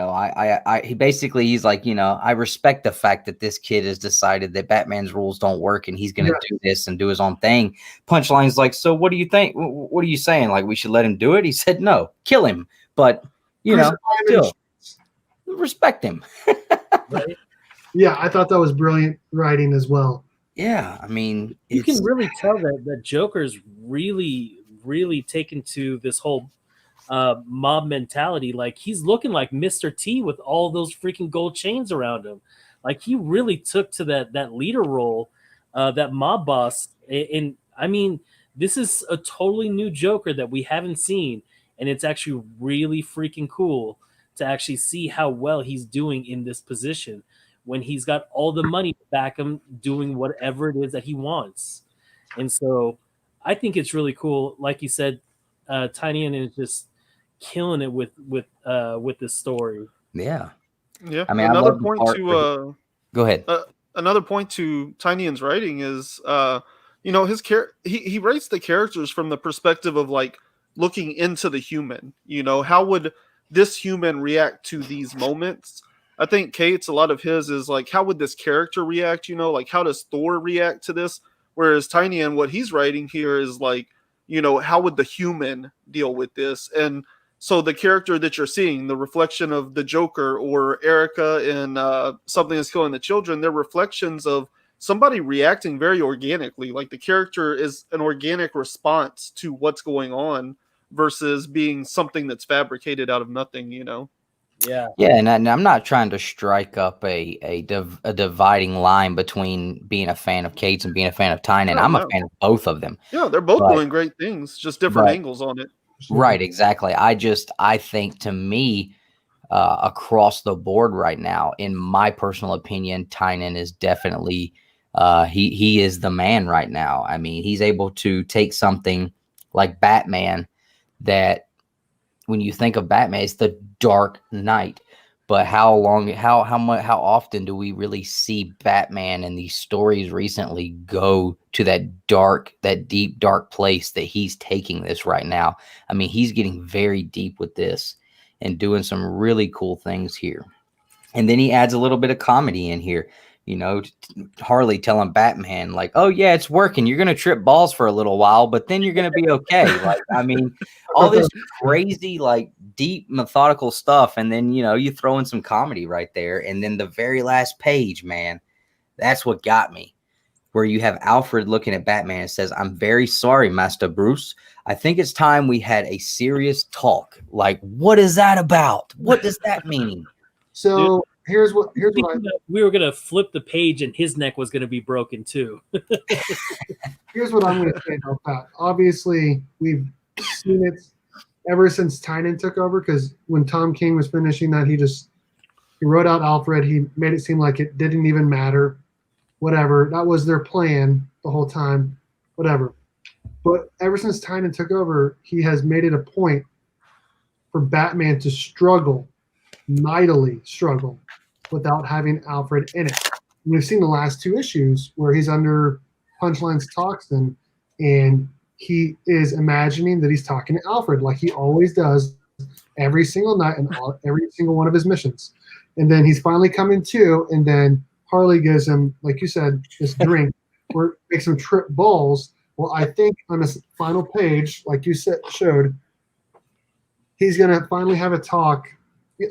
like, I respect the fact that this kid has decided that Batman's rules don't work and he's going to do this and do his own thing. Punchline's like, so what do you think? What are you saying? Like, we should let him do it? He said, no, kill him. But, still respect him. Right? Yeah, I thought that was brilliant writing as well. Yeah, I mean, you can really tell that Joker's really, really taken to this whole mob mentality. Like, he's looking like Mr. T with all those freaking gold chains around him. Like, he really took to that leader role, that mob boss. And I mean, this is a totally new Joker that we haven't seen, and it's actually really freaking cool to actually see how well he's doing in this position when he's got all the money to back him doing whatever it is that he wants. And so I think it's really cool. Like you said, Tynion is just killing it with this story. Yeah. Yeah. I mean, another point to go ahead. Another point to Tynion's writing is his he writes the characters from the perspective of like looking into the human. How would this human react to these moments? I think Kate's, a lot of his is like, how would this character react? Like, how does Thor react to this? Whereas Tynion, what he's writing here is like, how would the human deal with this? And so the character that you're seeing, the reflection of the Joker or Erica in Something Is Killing the Children, they're reflections of somebody reacting very organically. Like, the character is an organic response to what's going on versus being something that's fabricated out of nothing, Yeah, and I'm not trying to strike up a dividing line between being a fan of Cates and being a fan of Tynion. I'm a fan of both of them. Yeah, they're both doing great things, just different angles on it. Right, exactly. I think, to me, across the board right now, in my personal opinion, Tynion is definitely he is the man right now. I mean, he's able to take something like Batman that, when you think of Batman, it's the Dark Knight. But how often do we really see Batman and these stories recently go to that deep, dark place that he's taking this right now? I mean, he's getting very deep with this and doing some really cool things here. And then he adds a little bit of comedy in here. Harley telling Batman, like, oh, yeah, it's working. You're going to trip balls for a little while, but then you're going to be okay. Like, I mean, all this crazy, like, deep, methodical stuff. And then, you throw in some comedy right there. And then the very last page, man, that's what got me, where you have Alfred looking at Batman and says, I'm very sorry, Master Bruce. I think it's time we had a serious talk. Like, what is that about? What does that mean? So here's what we were gonna flip the page and his neck was gonna be broken too. Here's what I'm gonna say about that. Obviously, we've seen it ever since Tynion took over, because when Tom King was finishing that, he wrote out Alfred. He made it seem like it didn't even matter. Whatever. That was their plan the whole time. Whatever. But ever since Tynion took over, he has made it a point for Batman to mightily struggle, without having Alfred in it. And we've seen the last two issues where he's under Punchline's toxin, and he is imagining that he's talking to Alfred like he always does every single night and every single one of his missions. And then he's finally coming to, and then Harley gives him, like you said, this drink where it makes him trip balls. Well, I think on this final page, like you showed, he's going to finally have a talk,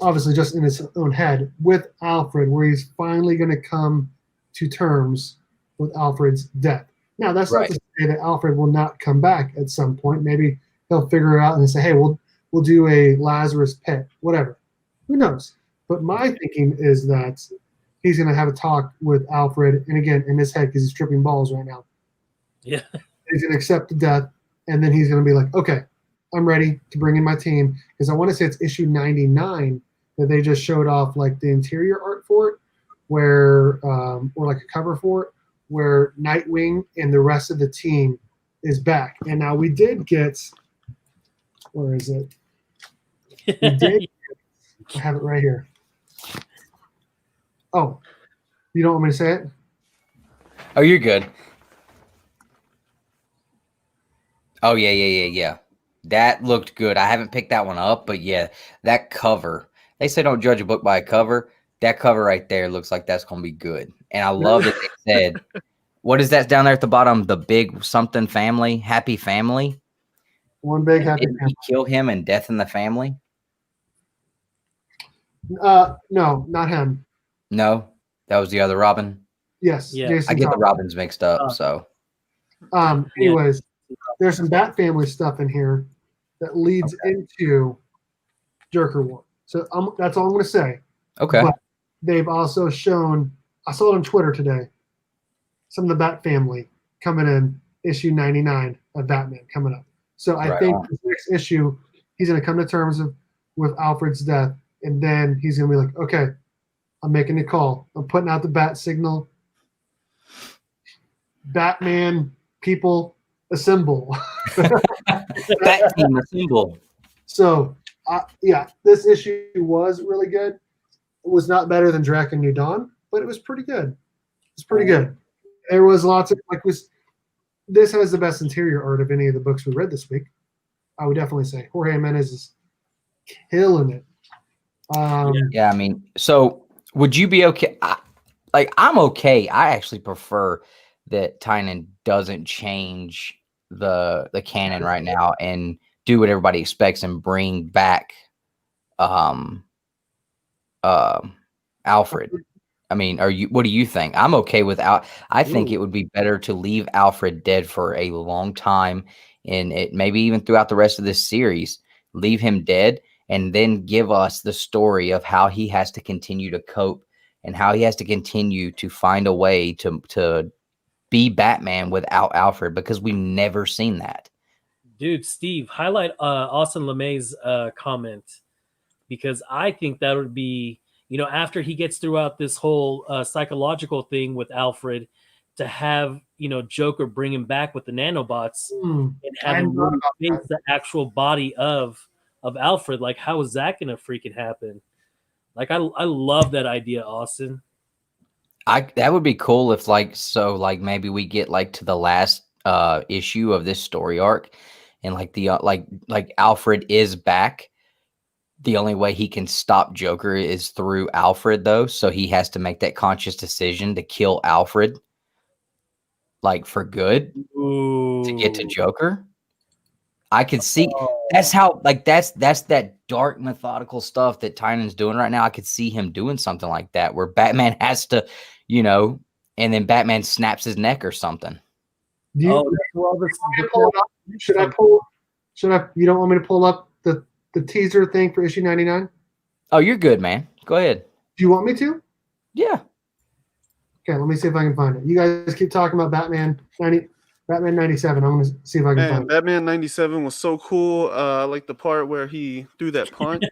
obviously just in his own head, with Alfred, where he's finally going to come to terms with Alfred's death. Now, that's not to say that Alfred will not come back at some point. Maybe he'll figure it out and say, hey, we'll do a Lazarus pit, whatever. Who knows? But my thinking is that he's going to have a talk with Alfred, and again, in his head, because he's tripping balls right now. Yeah. He's going to accept the death, and then he's going to be like, okay, I'm ready to bring in my team, because I want to say it's issue 99 that they just showed off like the interior art for it, where or like a cover for it, where Nightwing and the rest of the team is back. And now we did get, where is it? We did. I have it right here. Oh, you don't want me to say it? Oh, you're good. Oh yeah. That looked good. I haven't picked that one up, but yeah, that cover. They say don't judge a book by a cover. That cover right there looks like that's gonna be good. And I love that they said, what is that down there at the bottom? The big something family, happy family. One big And happy didn't family. he kill him and Death in the Family? No, not him. No, that was the other Robin. Yes, Yeah. Jason I get the Todd. Robins mixed up. So Anyways, there's some Bat Family stuff in here that leads into Joker War. So that's all I'm going to say. okay. But they've also shown, I saw it on Twitter today, some of the Bat Family coming in issue 99 of Batman coming up. So I Right think on. this next issue, he's going to come to terms with Alfred's death. And then he's going to be like, okay, I'm making the call. I'm putting out the bat signal. Batman people assemble. Bat team assemble. So, yeah, this issue was really good. It was not better than Drac and New Dawn, but it was pretty good. It's pretty good. There was lots of this has the best interior art of any of the books we read this week. I would definitely say Jorge Jimenez is killing it. Yeah, I mean, so would you be okay? I'm okay. I actually prefer that Tynan doesn't change the canon right now and do what everybody expects and bring back Alfred. I mean, what do you think? I'm okay with I think it would be better to leave Alfred dead for a long time, and it maybe even throughout the rest of this series, leave him dead and then give us the story of how he has to continue to cope and how he has to continue to find a way to be Batman without Alfred, because we've never seen that. Dude, Steve, highlight Austin LeMay's comment, because I think that would be, after he gets throughout this whole psychological thing with Alfred, to have, Joker bring him back with the nanobots and have him really face the actual body of Alfred. Like, how is that going to freaking happen? Like, I love that idea, Austin. That would be cool if maybe we get to the last issue of this story arc, and like Alfred is back. The only way he can stop Joker is through Alfred, though, so he has to make that conscious decision to kill Alfred, for good. Ooh. To get to Joker. I could see that's how that's that dark methodical stuff that Tynan's doing right now. I could see him doing something like that where Batman has to, and then Batman snaps his neck or something. Should I pull? You don't want me to pull up the teaser thing for issue 99? Oh, you're good, man. Go ahead. Do you want me to? Yeah. Okay, let me see if I can find it. You guys keep talking about Batman 97. I'm going to see if I can find it. Batman 97 was so cool. I like the part where he threw that punch.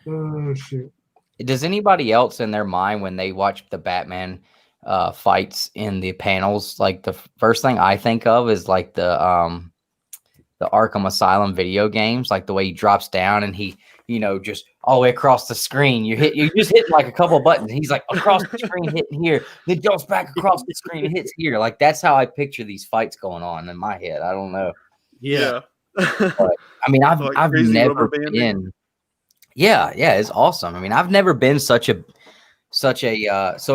Oh, shoot. Does anybody else in their mind, when they watch the Batman fights in the panels, the first thing I think of is the Arkham Asylum video games, the way he drops down and he, just all the way across the screen. You just hit a couple of buttons. He's across the screen hitting here, then jumps back across the screen and hits here. That's how I picture these fights going on in my head. I don't know. Yeah. But, I mean, I've never been. Yeah, it's awesome. I mean, I've never been so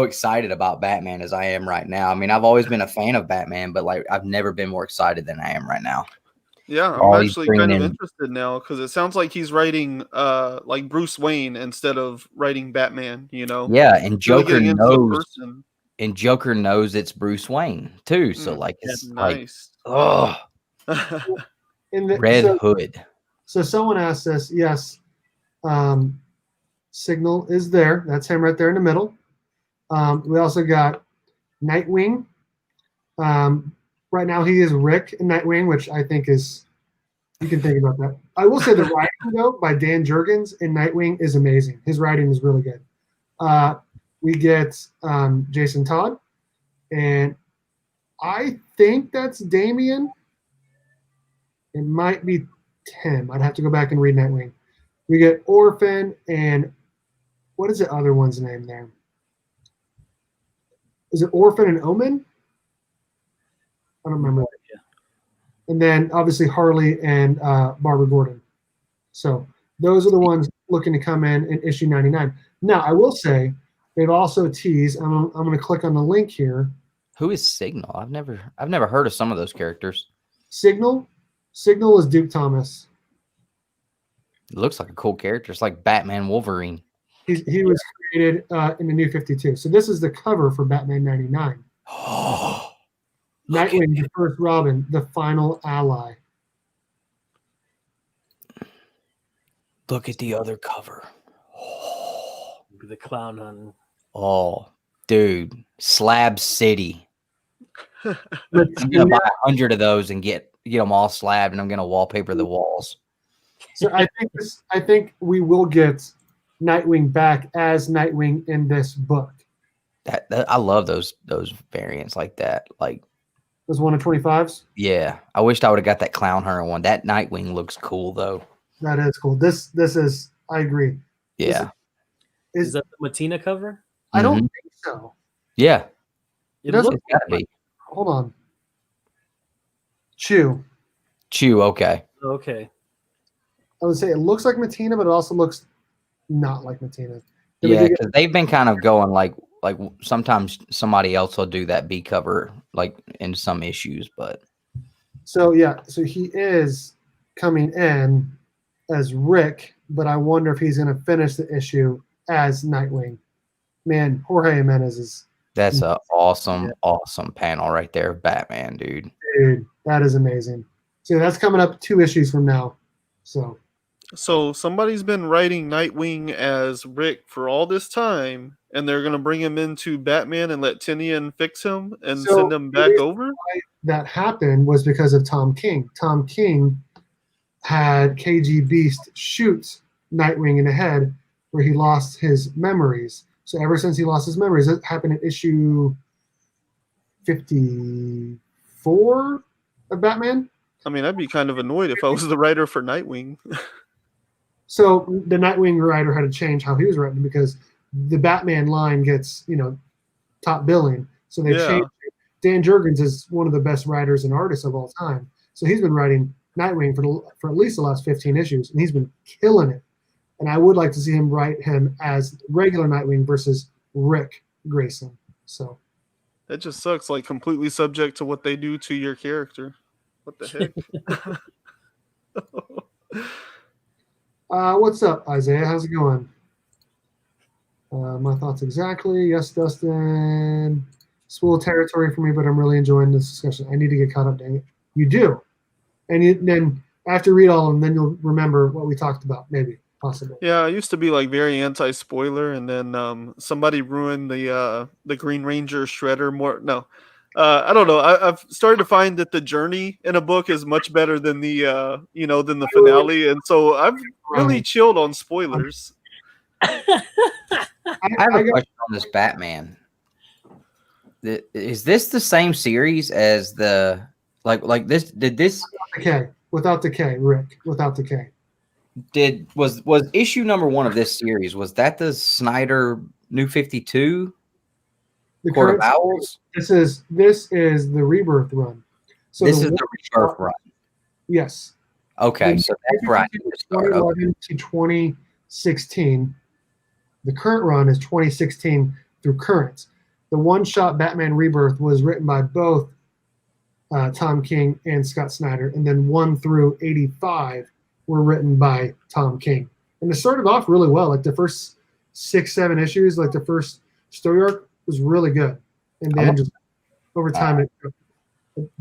excited about Batman as I am right now. I mean, I've always been a fan of Batman, but I've never been more excited than I am right now. Yeah, I'm actually kind of interested now because it sounds like he's writing Bruce Wayne instead of writing Batman, Yeah, and Joker knows. And Joker knows it's Bruce Wayne too. So it's nice. Red Hood. So someone asked us, yes, Signal is there. That's him right there in the middle. We also got Nightwing. Right now, he is Rick in Nightwing, which I think is, you can think about that. I will say the writing, though, by Dan Jurgens in Nightwing is amazing. His writing is really good. We get Jason Todd, and I think that's Damian. It might be Tim. I'd have to go back and read Nightwing. We get Orphan, and what is the other one's name there? Is it Orphan and Omen? I don't remember. And then obviously Harley and Barbara Gordon. So those are the ones looking to come in issue 99. Now I will say they've also teased. I'm going to click on the link here. Who is Signal? I've never heard of some of those characters. Signal is Duke Thomas. It looks like a cool character. It's like Batman Wolverine. He was created in the New 52. So this is the cover for Batman 99. Oh, Nightwing, the first Robin, the final ally. look at the other cover. The clown hunting. Oh, dude, Slab City. I'm gonna buy 100 of those and get them all slabbed, and I'm gonna wallpaper the walls. So I think we will get Nightwing back as Nightwing in this book. That I love those variants like that. Like Those 1 of 25s. yeah, I wished I would have got that Clown Hunter one. That Nightwing looks cool though. That is cool. This is, I agree. Yeah. Is that the Matina cover? I don't think so. Yeah. It doesn't- looks It's gotta be. Hold on. Chew. Okay. okay. I would say it looks like Matina, but it also looks not like Matina. Then we Yeah, do get- because they've been kind of going like sometimes somebody else will do that B cover like in some issues, but So yeah, so he is coming in as Rick, but I wonder if he's going to finish the issue as Nightwing. Man, Jorge Jimenez is that's a awesome panel right there of Batman, dude. dude. That is amazing. So that's coming up 2 issues from now. So somebody's been writing Nightwing as Rick for all this time, and they're gonna bring him into Batman and let Tinian fix him and So, send him back here's over. that happened was because of Tom King. Tom King had KG Beast shoot Nightwing in the head where he lost his memories. So ever since he lost his memories, that happened in issue 54 of Batman. I mean, I'd be kind of annoyed if I was the writer for Nightwing. So the Nightwing writer had to change how he was written because the Batman line gets, top billing. So they changed it. Dan Jurgens is one of the best writers and artists of all time. So he's been writing Nightwing for at least the last 15 issues, and he's been killing it. And I would like to see him write him as regular Nightwing versus Rick Grayson. So That just sucks. Like completely subject to what they do to your character. What the heck? what's up, Isaiah? How's it going? My thoughts exactly. Yes, Dustin. Spool territory for me, but I'm really enjoying this discussion. I need to get caught up, dang it. You do. And then after you read all of them, then you'll remember what we talked about, maybe, possibly. Yeah, I used to be like very anti-spoiler, and then somebody ruined the Green Ranger Shredder more. No, I don't know. I've started to find that the journey in a book is much better than the than the finale, and so I've really chilled on spoilers. I have a question on this Batman. Is this the same series as the like this? Did this Without the K, Rick, without the K. Was issue number 1 of this series? Was that the Snyder New 52? The Court of current Owls? This is the Rebirth run. So This is the Rebirth run. Yes. Okay, so that's right. 2011 to 2016. The current run is 2016 through current. The one-shot Batman Rebirth was written by both Tom King and Scott Snyder, and then 1 through 85 were written by Tom King. And it started off really well. Like the first 6-7 issues, like the first story arc was really good, and then just over time it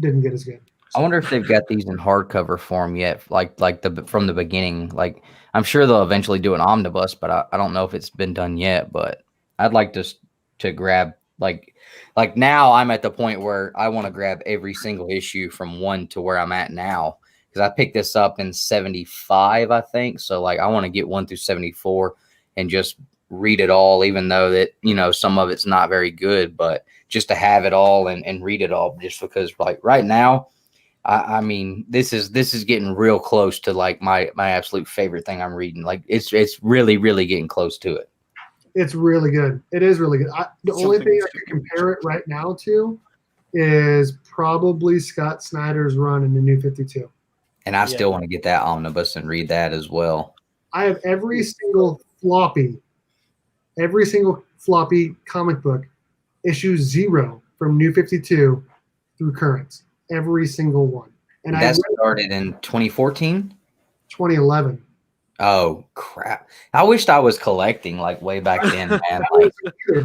didn't get as good. I wonder if they've got these in hardcover form yet, like from the beginning. Like I'm sure they'll eventually do an omnibus, but I don't know if it's been done yet. But I'd like to grab like now I'm at the point where I want to grab every single issue from 1 to where I'm at now, because I picked this up in 75, I think. So like I want to get 1 through 74 and just read it all, even though that some of it's not very good, but just to have it all and read it all, just because like right now. I mean, this is getting real close to like my absolute favorite thing I'm reading. Like it's really, really getting close to it. It's really good. It is really good. The only thing I can compare it right now to is probably Scott Snyder's run in the New 52. And I still want to get that omnibus and read that as well. I have every single floppy comic book, issue 0 from New 52 through current. Every single one. And that started in 2014? 2011. Oh, crap. I wished I was collecting like way back then, man. Like,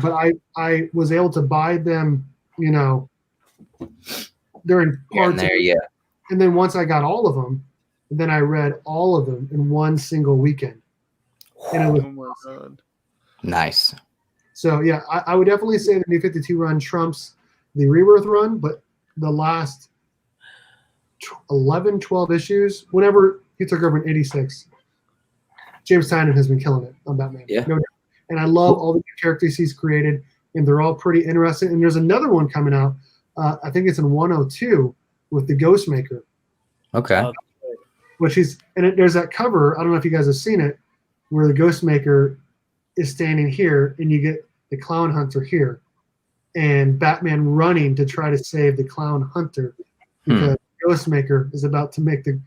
but I was able to buy them, you know, during parts there, yeah. And then once I got all of them, then I read all of them in one single weekend. And it was my God. Nice. So, yeah, I would definitely say the New 52 run trumps the Rebirth run, but the last 11, 12 issues, whenever he took over in 86, James Tynion has been killing it on Batman. Yeah. No doubt. And I love all the new characters he's created, and they're all pretty interesting. And there's another one coming out. I think it's in 102 with the Ghostmaker. Okay. There's that cover. I don't know if you guys have seen it, where the Ghostmaker is standing here, and you get the Clown Hunter here, and Batman running to try to save the Clown Hunter because Ghostmaker is about to make the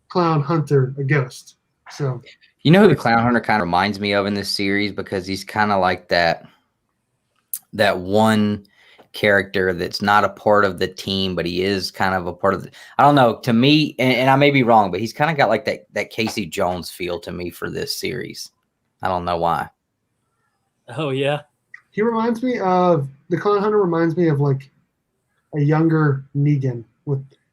Clown Hunter a ghost. So, you know who the Clown Hunter kind of reminds me of in this series, because he's kind of like that one character that's not a part of the team, but he is kind of a part of the, I don't know, to me, and I may be wrong, but he's kind of got like that Casey Jones feel to me for this series. I don't know why. Oh yeah. He reminds me of the Clown Hunter. Reminds me of like a younger Negan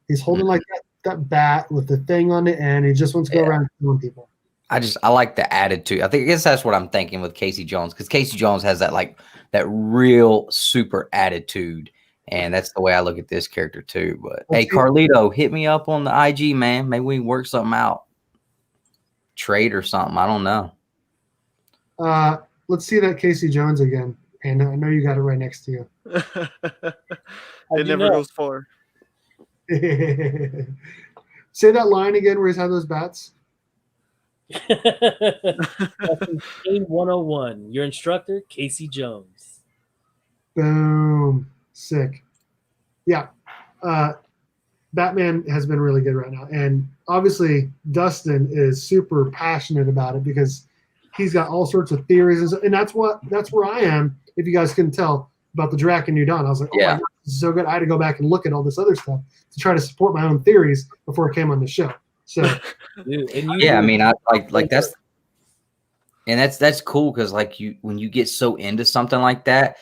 he's holding like that bat with the thing on the end. He just wants to go around killing people. I like the attitude. I guess that's what I'm thinking with Casey Jones, because Casey Jones has that real super attitude, and that's the way I look at this character too. But hey, Carlito, hit me up on the IG, man. Maybe we can work something out, trade or something. I don't know. Let's see that Casey Jones again. And I know you got it right next to you. It never goes far. Say that line again where he's had those bats. Game 101. Your instructor, Casey Jones. Boom. Sick. Yeah. Batman has been really good right now. And obviously Dustin is super passionate about it because he's got all sorts of theories. And that's where I am, if you guys couldn't tell, about the Draken New Dawn. I was like, oh my God, this is so good. I had to go back and look at all this other stuff to try to support my own theories before it came on the show. So Dude, I mean, I like that's cool, because like when you get so into something like that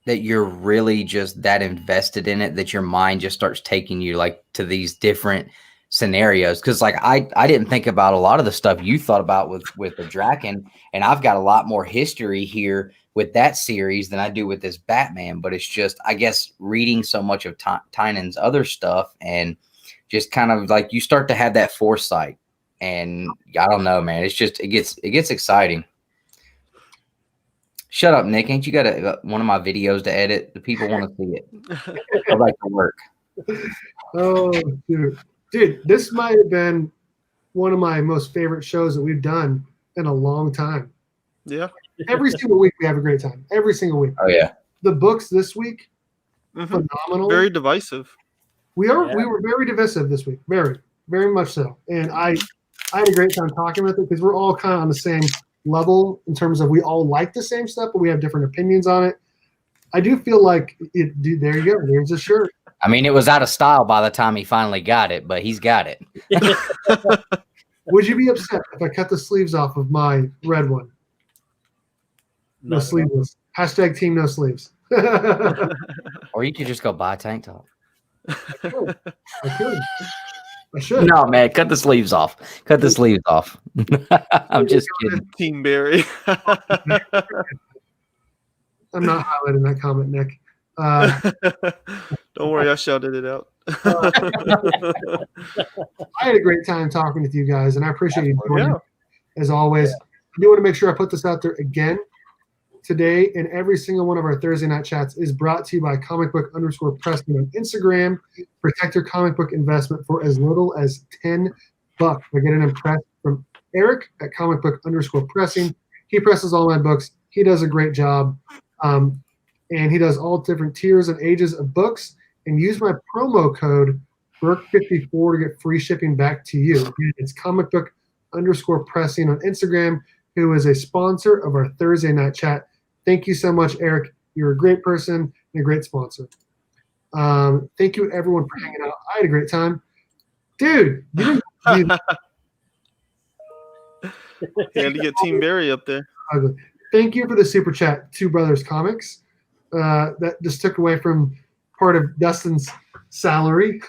you're really just that invested in it that your mind just starts taking you like to these different scenarios. Because like I didn't think about a lot of the stuff you thought about with the Draken, and I've got a lot more history here with that series than I do with this Batman. But it's just, I guess, reading so much of Tynion's other stuff, and just kind of like you start to have that foresight. And I don't know, man. It's just it gets exciting. Shut up, Nick. Ain't you got one of my videos to edit? The people want to see it. I like to work. Oh, dude, this might have been one of my most favorite shows that we've done in a long time. Yeah. Every single week we have a great time. Every single week. Oh yeah. The books this week, phenomenal. Very divisive. We were very divisive this week. Very, very much so. And I had a great time talking with it because we're all kind of on the same level in terms of we all like the same stuff, but we have different opinions on it. I do feel like it. Dude, there you go. There's a shirt. I mean, it was out of style by the time he finally got it, but he's got it. Would you be upset if I cut the sleeves off of my red one? No sleeveless. # team no sleeves. Or you could just go buy a tank top. I could. I should. No, man, cut the sleeves off. Cut the sleeves off. I'm just kidding. Team Barry. I'm not highlighting that comment, Nick. Don't worry, I shouted it out. I had a great time talking with you guys, and I appreciate you joining as always. I do want to make sure I put this out there again. Today, and every single one of our Thursday night chats is brought to you by _Preston on Instagram. Protect your comic book investment for as little as $10 by getting them pressed from Eric at _Pressing. He presses all my books. He does a great job. and he does all different tiers and ages of books. And use my promo code Burke54 to get free shipping back to you. Again, it's comicbook_pressing on Instagram, who is a sponsor of our Thursday night chat. Thank you so much, Eric. You're a great person and a great sponsor. Thank you, everyone, for hanging out. I had a great time. Dude, you didn't He had to get Team Barry up there. Thank you for the super chat, 2BrothersComics. That just took away from part of Dustin's salary.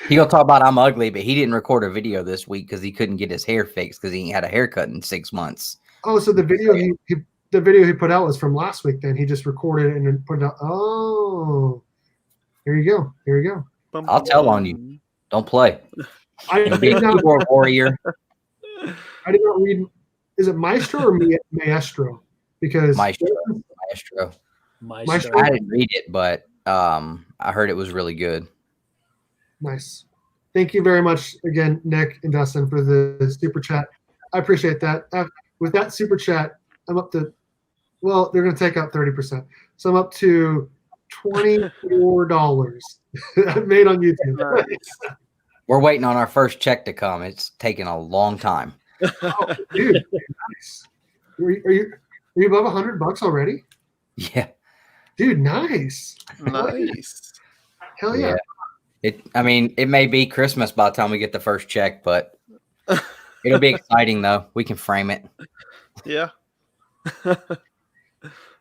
He gonna talk about I'm ugly, but he didn't record a video this week because he couldn't get his hair fixed because he ain't had a haircut in 6 months. Oh, so the video he put out was from last week. Then he just recorded it and then put it out. Oh, here you go. Here you go. I'll tell on you. Don't play. I Be a did not, keyboard warrior. I did not read. Is it Maestro or Maestro? Because Maestro. Maestro. I didn't read it, but I heard it was really good. Nice. Thank you very much again, Nick and Dustin, for the super chat. I appreciate that. With that super chat, I'm up to, well, they're going to take out 30%. So I'm up to $24 I've made on YouTube. We're waiting on our first check to come. It's taking a long time. Oh, dude, nice. Are you above $100 already? Yeah. Dude, nice. Nice. Hell yeah. I mean, it may be Christmas by the time we get the first check, but it'll be exciting though. We can frame it. Yeah.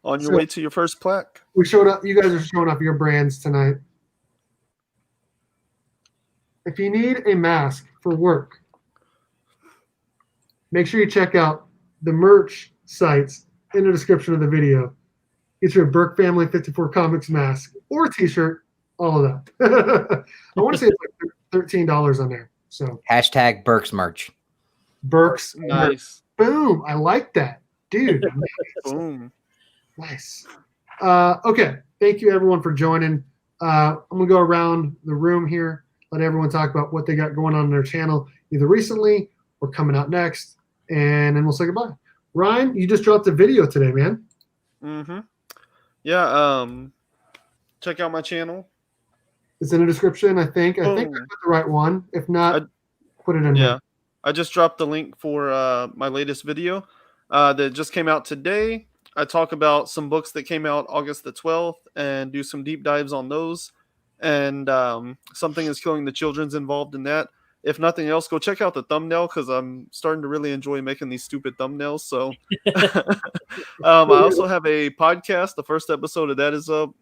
On your way to your first plaque. We showed up. You guys are showing off your brands tonight. If you need a mask for work, make sure you check out the merch sites in the description of the video. Get your Burke Family 54 Comics mask or t-shirt, all of that. I want to say it's like $13 on there. So Hashtag Burke's merch. Burke's. Nice. Boom. I like that. Dude. Boom. Nice. Okay. Thank you, everyone, for joining. I'm going to go around the room here, let everyone talk about what they got going on their channel, either recently or coming out next, and then we'll say goodbye. Ryan, you just dropped a video today, man. Mm-hmm. Yeah. Check out my channel. It's in the description, I think. I think I put the right one. If not, put it in Yeah. there. I just dropped the link for my latest video that just came out today. I talk about some books that came out August the 12th and do some deep dives on those. And Something is Killing the Children's involved in that. If nothing else, go check out the thumbnail because I'm starting to really enjoy making these stupid thumbnails. So I also have a podcast. The first episode of that is up.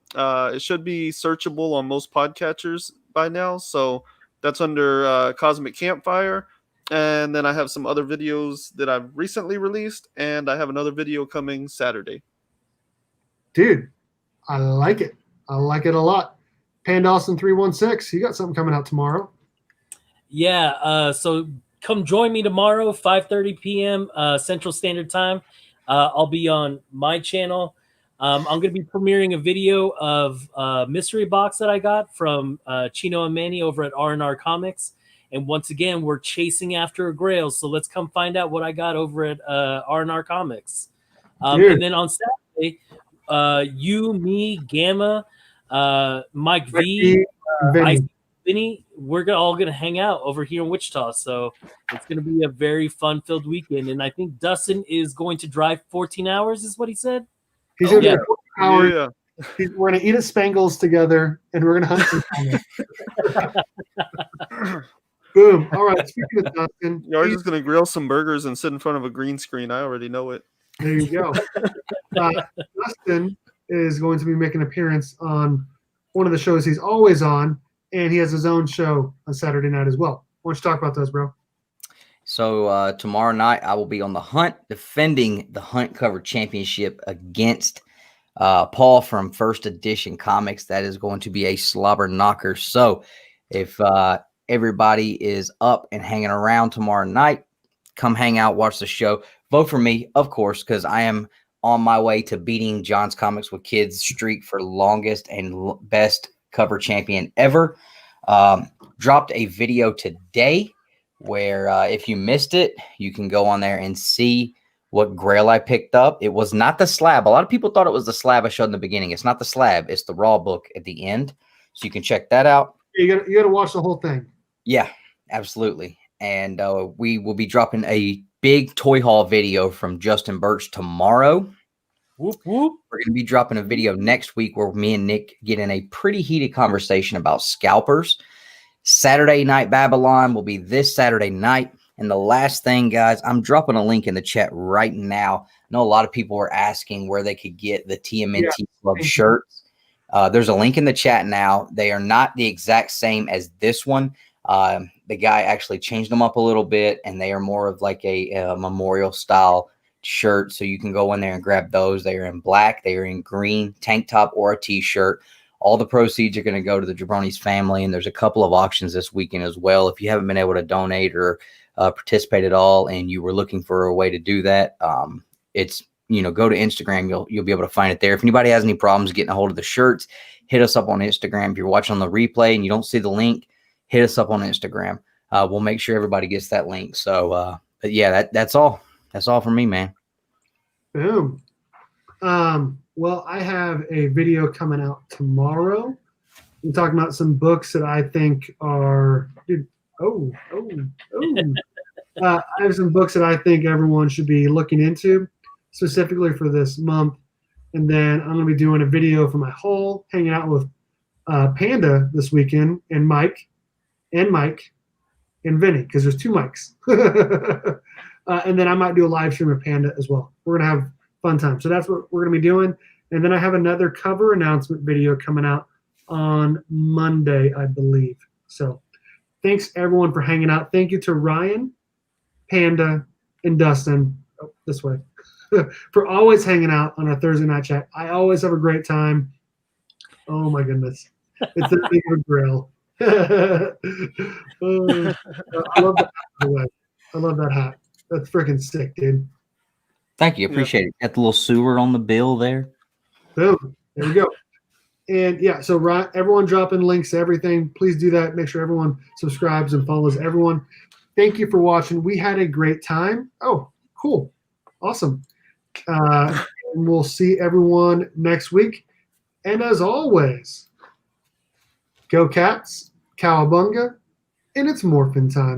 It should be searchable on most podcatchers by now. So that's under Cosmic Campfire. And then I have some other videos that I've recently released. And I have another video coming Saturday. Dude, I like it. I like it a lot. Pandawesome316, you got something coming out tomorrow. Yeah, so come join me tomorrow, 5:30 p.m. Central Standard Time. I'll be on my channel. I'm going to be premiering a video of a mystery box that I got from Chino and Manny over at R&R Comics. And once again, we're chasing after a grail. So let's come find out what I got over at R&R Comics. And then on Saturday, you, me, Gamma, Mike V, Vinny, we're all going to hang out over here in Wichita. So it's going to be a very fun-filled weekend. And I think Dustin is going to drive 14 hours is what he said. He's going to drive 14 hours. Yeah. We're going to eat at Spangles together, and we're going to hunt some Boom. All right. Speaking of Dustin. You're just going to grill some burgers and sit in front of a green screen. I already know it. There you go. Dustin is going to be making an appearance on one of the shows he's always on, and he has his own show on Saturday night as well. Why don't you talk about those, bro? So tomorrow night I will be on the Hunt, defending the Hunt Cover Championship against Paul from First Edition Comics. That is going to be a slobber knocker. So if everybody is up and hanging around tomorrow night, come hang out, watch the show. Vote for me, of course, because I am on my way to beating John's Comics with Kids streak for longest and best cover champion ever. Dropped a video today where if you missed it, you can go on there and see what grail I picked up. It was not the slab. A lot of people thought it was the slab I showed in the beginning. It's not the slab. It's the raw book at the end. So you can check that out. You got to watch the whole thing. Yeah, absolutely. And we will be dropping a big toy haul video from Justin Birch tomorrow. Whoop, whoop. We're going to be dropping a video next week where me and Nick get in a pretty heated conversation about scalpers. Saturday Night Babylon will be this Saturday night. And the last thing, guys, I'm dropping a link in the chat right now. I know a lot of people were asking where they could get the TMNT Club shirts. There's a link in the chat now. They are not the exact same as this one. The guy actually changed them up a little bit, and they are more of like a memorial style shirt. So you can go in there and grab those. They are in black. They are in green, tank top, or a t-shirt. All the proceeds are going to go to the Jabroni's family, and there's a couple of auctions this weekend as well. If you haven't been able to donate or participate at all, and you were looking for a way to do that, it's, go to Instagram. You'll be able to find it there. If anybody has any problems getting a hold of the shirts, hit us up on Instagram. If you're watching on the replay and you don't see the link, hit us up on Instagram. We'll make sure everybody gets that link. So, but yeah, that's all. That's all for me, man. Boom. Well, I have a video coming out tomorrow. I'm talking about some books that I think are, I have some books that I think everyone should be looking into, specifically for this month. And then I'm going to be doing a video for my haul, hanging out with Panda this weekend, and Mike, and Vinny, because there's 2 mics. And then I might do a live stream of Panda as well. We're going to have fun time. So that's what we're going to be doing. And then I have another cover announcement video coming out on Monday, I believe. So thanks, everyone, for hanging out. Thank you to Ryan, Panda, and Dustin, this way, for always hanging out on our Thursday night chat. I always have a great time. Oh, my goodness. It's a big of a grill. I love that hat, by the way. I love that hat. That's freaking sick, dude. Thank you. Appreciate it. Got the little sewer on the bill there. Boom. There we go. And yeah, so everyone dropping links to everything. Please do that. Make sure everyone subscribes and follows everyone. Thank you for watching. We had a great time. Oh, cool. Awesome. And we'll see everyone next week. And as always, go Cats, Cowabunga, and it's Morphin time.